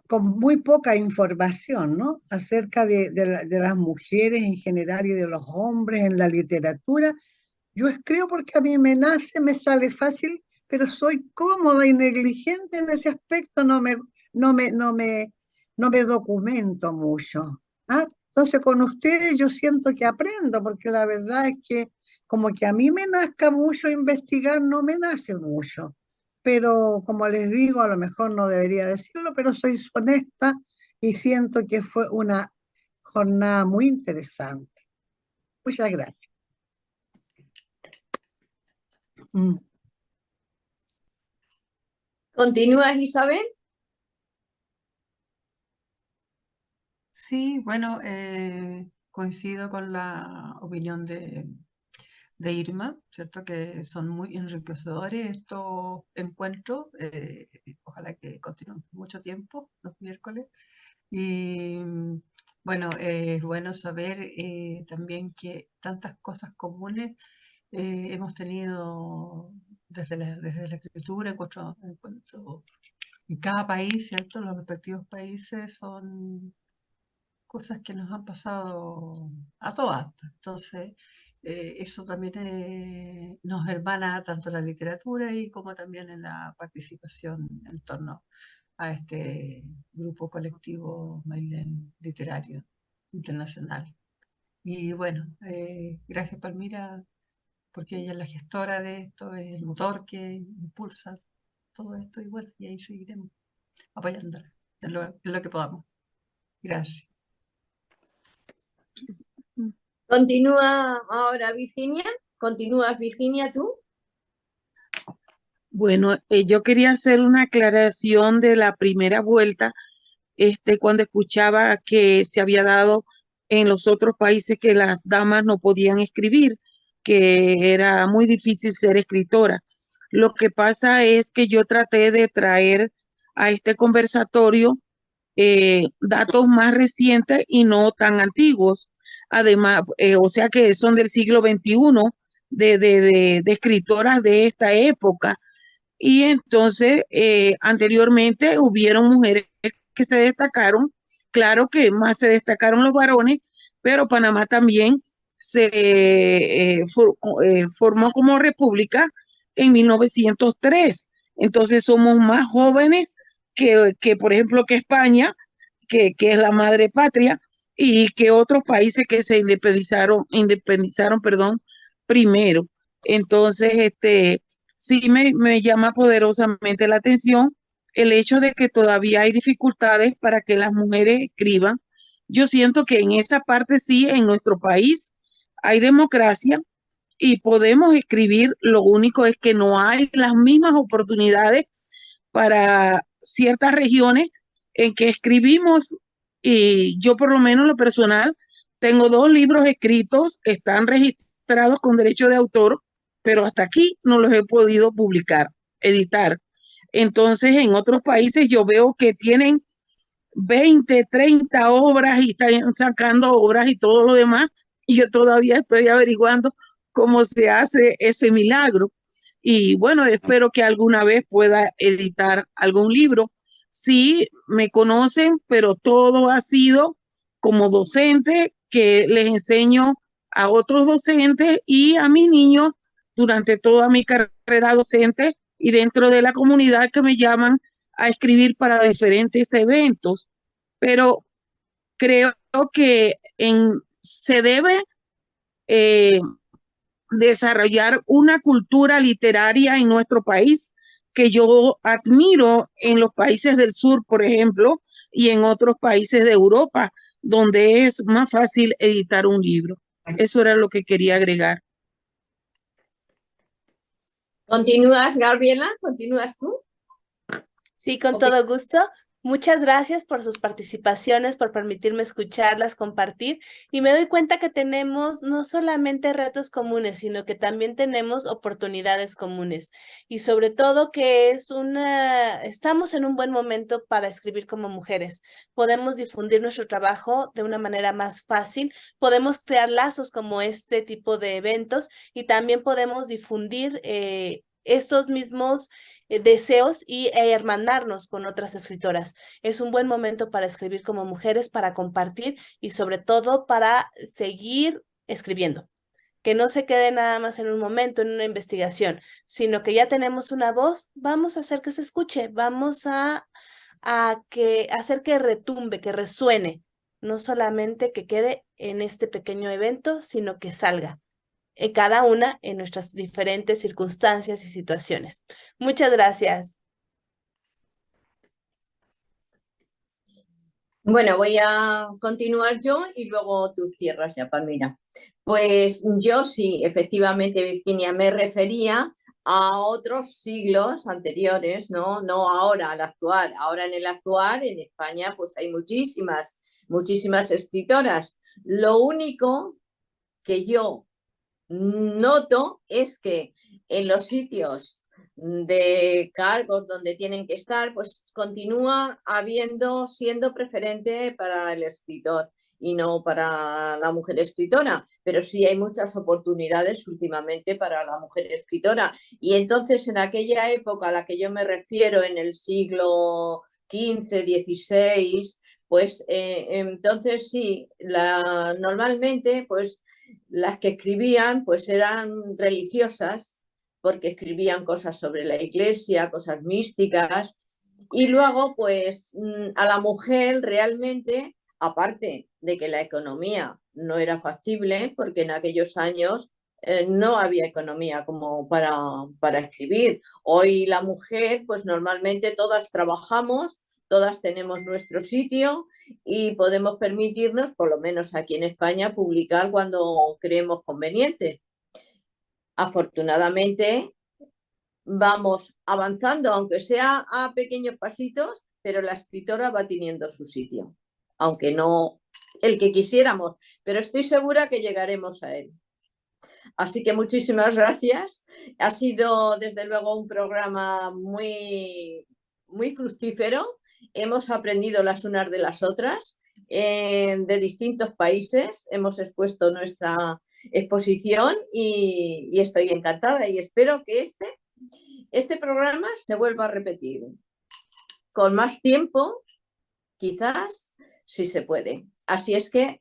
con muy poca información, ¿no? Acerca de las mujeres en general y de los hombres en la literatura. Yo escribo porque a mí me nace, me sale fácil, pero soy cómoda y negligente en ese aspecto, no me documento mucho. ¿Ah? Entonces con ustedes yo siento que aprendo, porque la verdad es que como que a mí me nazca mucho investigar, no me nace mucho. Pero como les digo, a lo mejor no debería decirlo, pero soy honesta y siento que fue una jornada muy interesante. Muchas gracias. ¿Continúas, Isabel? Sí, bueno, coincido con la opinión de Irma, ¿cierto? Que son muy enriquecedores estos encuentros. Ojalá que continúen mucho tiempo, los miércoles. Y bueno, es bueno saber también que tantas cosas comunes hemos tenido desde la escritura, en cada país, ¿cierto? Los respectivos países son cosas que nos han pasado a todas. Entonces, eso también nos hermana tanto en la literatura y como también en la participación en torno a este grupo colectivo Mailén Literario Internacional. Y bueno, gracias Palmira, porque ella es la gestora de esto, es el motor que impulsa todo esto y bueno, y ahí seguiremos apoyándola en lo que podamos. Gracias. Continúa ahora Virginia. ¿Continúas, Virginia, tú? Bueno, yo quería hacer una aclaración de la primera vuelta, cuando escuchaba que se había dado en los otros países que las damas no podían escribir, que era muy difícil ser escritora. Lo que pasa es que yo traté de traer a este conversatorio datos más recientes y no tan antiguos. Además, o sea que son del siglo XXI, de escritoras de esta época. Y entonces, anteriormente hubieron mujeres que se destacaron, claro que más se destacaron los varones, pero Panamá también se formó como república en 1903. Entonces somos más jóvenes por ejemplo, que España, que es la madre patria, y que otros países que se independizaron, perdón, primero. Entonces, sí me llama poderosamente la atención el hecho de que todavía hay dificultades para que las mujeres escriban. Yo siento que en esa parte sí, en nuestro país hay democracia y podemos escribir, lo único es que no hay las mismas oportunidades para ciertas regiones en que escribimos, y yo por lo menos en lo personal tengo 2 libros escritos, están registrados con derecho de autor, pero hasta aquí no los he podido publicar, editar. Entonces en otros países yo veo que tienen 20, 30 obras y están sacando obras y todo lo demás, y yo todavía estoy averiguando cómo se hace ese milagro. Y bueno, espero que alguna vez pueda editar algún libro. Sí, me conocen, pero todo ha sido como docente, que les enseño a otros docentes y a mis niños durante toda mi carrera docente y dentro de la comunidad, que me llaman a escribir para diferentes eventos. Pero creo que se debe eh, desarrollar una cultura literaria en nuestro país que yo admiro en los países del sur, por ejemplo, y en otros países de Europa, donde es más fácil editar un libro. Eso era lo que quería agregar. ¿Continúas, Gabriela? ¿Continúas tú? Sí, con Okay. todo gusto. Muchas gracias por sus participaciones, por permitirme escucharlas, compartir. Y me doy cuenta que tenemos no solamente retos comunes, sino que también tenemos oportunidades comunes. Y sobre todo que estamos en un buen momento para escribir como mujeres. Podemos difundir nuestro trabajo de una manera más fácil, podemos crear lazos como este tipo de eventos y también podemos difundir estos mismos deseos y hermanarnos con otras escritoras. Es un buen momento para escribir como mujeres, para compartir y sobre todo para seguir escribiendo. Que no se quede nada más en un momento, en una investigación, sino que ya tenemos una voz, vamos a hacer que se escuche, vamos a hacer que retumbe, que resuene, no solamente que quede en este pequeño evento, sino que salga cada una en nuestras diferentes circunstancias y situaciones. Muchas gracias. Bueno, voy a continuar yo y luego tú cierras ya, Palmira. Pues yo sí, efectivamente, Virginia, me refería a otros siglos anteriores, ¿no? No ahora, al actual. Ahora en el actual, en España, pues hay muchísimas escritoras. Lo único que yo noto es que en los sitios de cargos donde tienen que estar, pues continúa siendo preferente para el escritor y no para la mujer escritora, pero sí hay muchas oportunidades últimamente para la mujer escritora. Y entonces en aquella época a la que yo me refiero, en el siglo XV, XVI, pues entonces sí, normalmente pues las que escribían pues eran religiosas, porque escribían cosas sobre la iglesia, cosas místicas, y luego pues a la mujer realmente, aparte de que la economía no era factible, porque en aquellos años no había economía como para escribir. Hoy la mujer, pues normalmente todas trabajamos, todas tenemos nuestro sitio y podemos permitirnos, por lo menos aquí en España, publicar cuando creemos conveniente. Afortunadamente, vamos avanzando, aunque sea a pequeños pasitos, pero la escritora va teniendo su sitio, aunque no el que quisiéramos, pero estoy segura que llegaremos a él. Así que muchísimas gracias. Ha sido, desde luego, un programa muy, muy fructífero. Hemos aprendido las unas de las otras, de distintos países. Hemos expuesto nuestra exposición y estoy encantada y espero que este programa se vuelva a repetir con más tiempo, quizás, si se puede. Así es que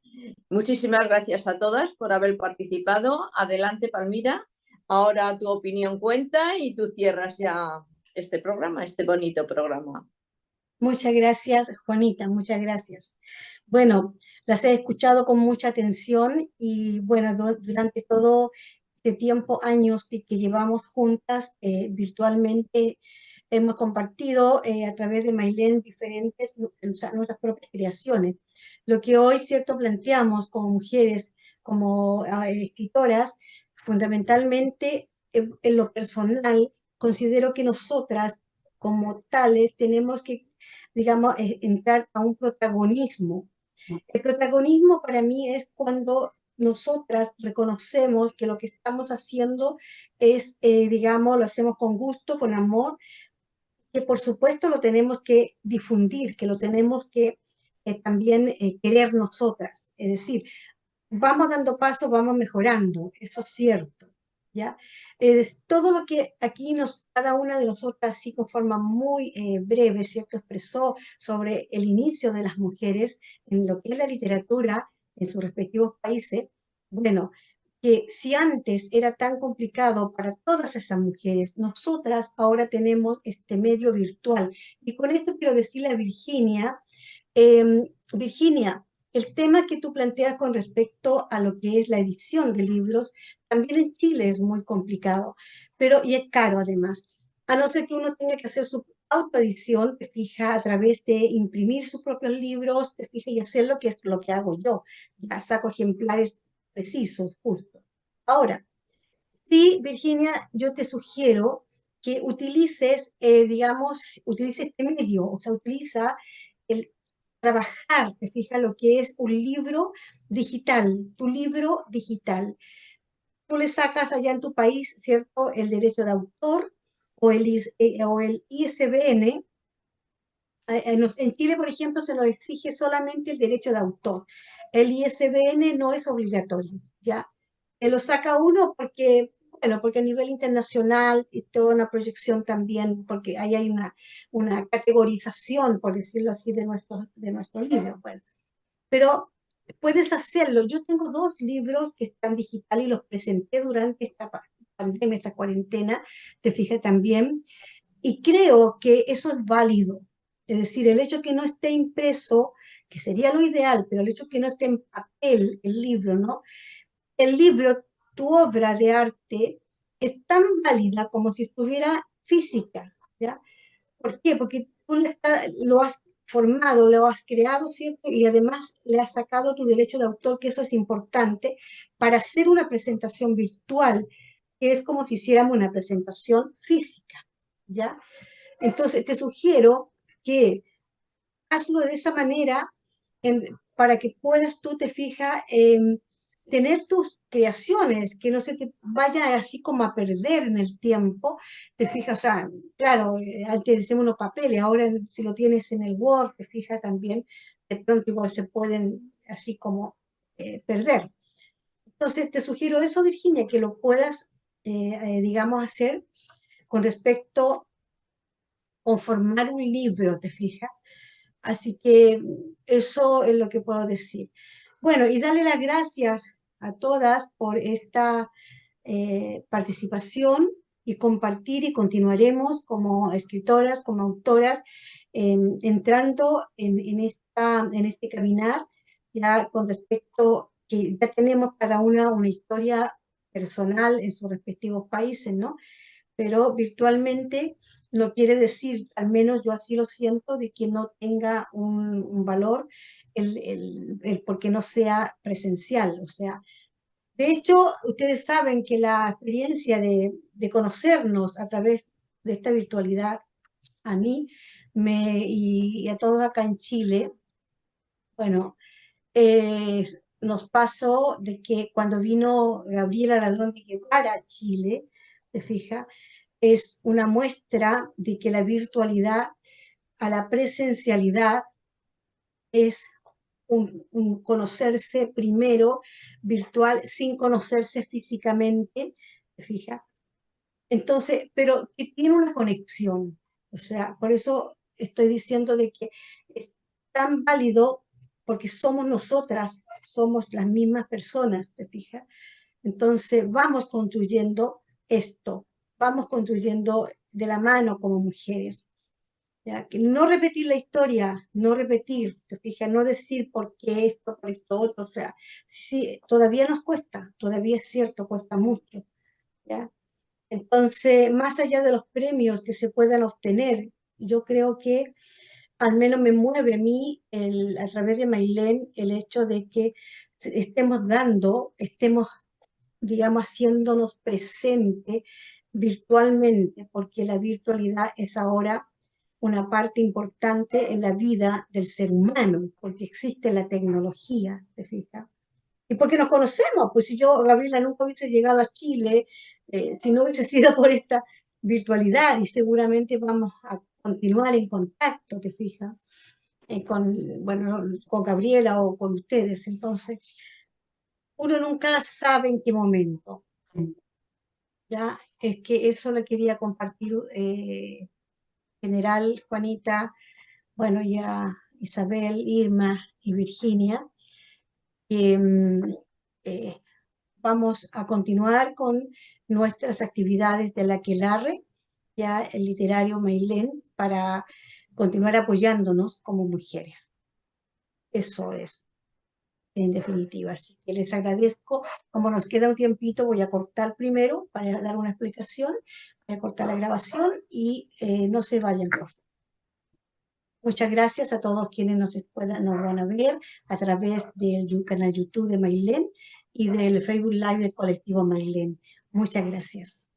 muchísimas gracias a todas por haber participado. Adelante, Palmira. Ahora tu opinión cuenta y tú cierras ya este programa, este bonito programa. Muchas gracias, Juanita, muchas gracias. Bueno, las he escuchado con mucha atención y bueno, durante todo este tiempo, años que llevamos juntas virtualmente, hemos compartido a través de Mailén diferentes, nuestras propias creaciones. Lo que hoy, cierto, planteamos como mujeres, como escritoras, fundamentalmente en lo personal, considero que nosotras como tales tenemos que, digamos, entrar a un protagonismo. El protagonismo para mí es cuando nosotras reconocemos que lo que estamos haciendo es, digamos, lo hacemos con gusto, con amor, que por supuesto lo tenemos que difundir, que lo tenemos que también querer nosotras. Es decir, vamos dando pasos, vamos mejorando, eso es cierto, ¿ya? Todo lo que aquí cada una de nosotras, así con forma muy breve, ¿cierto?, expresó sobre el inicio de las mujeres en lo que es la literatura en sus respectivos países, bueno, que si antes era tan complicado para todas esas mujeres, nosotras ahora tenemos este medio virtual. Y con esto quiero decirle a Virginia, Virginia, el tema que tú planteas con respecto a lo que es la edición de libros, también en Chile es muy complicado, y es caro además. A no ser que uno tenga que hacer su autoedición, te fija, a través de imprimir sus propios libros, te fija, y hacer lo que es lo que hago yo. Ya saco ejemplares precisos, justos. Ahora, sí, Virginia, yo te sugiero que utilices, digamos, utilices este medio, o sea, utiliza el trabajar, te fijas, lo que es un libro digital, tu libro digital. Tú le sacas allá en tu país, ¿cierto?, el derecho de autor o el ISBN. En Chile, por ejemplo, se nos exige solamente el derecho de autor. El ISBN no es obligatorio, ¿ya? Lo saca uno porque, bueno, porque a nivel internacional y toda una proyección también, porque ahí hay una categorización, por decirlo así, de nuestro libro. Bueno, pero puedes hacerlo. Yo tengo 2 libros que están digital y los presenté durante esta pandemia, esta cuarentena, te fijas también, y creo que eso es válido. Es decir, el hecho que no esté impreso, que sería lo ideal, pero el hecho que no esté en papel el libro, ¿no? El libro, tu obra de arte, es tan válida como si estuviera física, ¿ya? ¿Por qué? Porque tú lo has formado, lo has creado, ¿cierto? Y además le has sacado tu derecho de autor, que eso es importante, para hacer una presentación virtual, que es como si hiciéramos una presentación física, ¿ya? Entonces, te sugiero que hazlo de esa manera para que puedas tú, te fijas, tener tus creaciones, que no se te vaya así como a perder en el tiempo, te fijas, o sea, claro, antes decimos unos papeles, ahora si lo tienes en el Word, te fijas también, de pronto igual se pueden así como perder. Entonces, te sugiero eso, Virginia, que lo puedas, digamos, hacer con respecto a conformar un libro, te fijas. Así que eso es lo que puedo decir. Bueno, y darle las gracias a todas por esta participación y compartir, y continuaremos como escritoras, como autoras, entrando en este caminar, ya con respecto que ya tenemos cada una historia personal en sus respectivos países, ¿no? Pero virtualmente no quiere decir, al menos yo así lo siento, de que no tenga un valor el porque no sea presencial. O sea, de hecho, ustedes saben que la experiencia de conocernos a través de esta virtualidad, a mí y a todos acá en Chile, bueno, nos pasó de que cuando vino Gabriela Ladrón de Guevara a Chile, ¿te fijas? Es una muestra de que la virtualidad a la presencialidad es un conocerse primero virtual sin conocerse físicamente, ¿te fijas? Entonces, pero que tiene una conexión. O sea, por eso estoy diciendo de que es tan válido porque somos nosotras, somos las mismas personas, ¿te fijas? Entonces, vamos construyendo esto, vamos construyendo de la mano como mujeres. ¿Ya? Que no repetir la historia, no repetir, te fijas, no decir por qué esto, por esto otro, o sea, sí, todavía nos cuesta, todavía es cierto, cuesta mucho, ¿ya? Entonces, más allá de los premios que se puedan obtener, yo creo que al menos me mueve a mí, a través de Mailén, el hecho de que estemos, digamos, haciéndonos presente virtualmente, porque la virtualidad es ahora una parte importante en la vida del ser humano, porque existe la tecnología, ¿te fijas? Y porque nos conocemos, pues si yo, Gabriela, nunca hubiese llegado a Chile, si no hubiese sido por esta virtualidad, y seguramente vamos a continuar en contacto, ¿te fijas? Bueno, con Gabriela o con ustedes. Entonces, uno nunca sabe en qué momento. Ya, es que eso lo quería compartir, general, Juanita, bueno, ya Isabel, Irma y Virginia. Eh, Vamos a continuar con nuestras actividades de la Aquelarre, ya el literario Mailén, para continuar apoyándonos como mujeres. Eso es, en definitiva. Así que les agradezco. Como nos queda un tiempito, voy a cortar primero para dar una explicación. Voy a cortar la grabación y no se vayan, por favor. Muchas gracias a todos quienes nos van a ver a través del canal YouTube de Mailén y del Facebook Live del colectivo Mailén. Muchas gracias.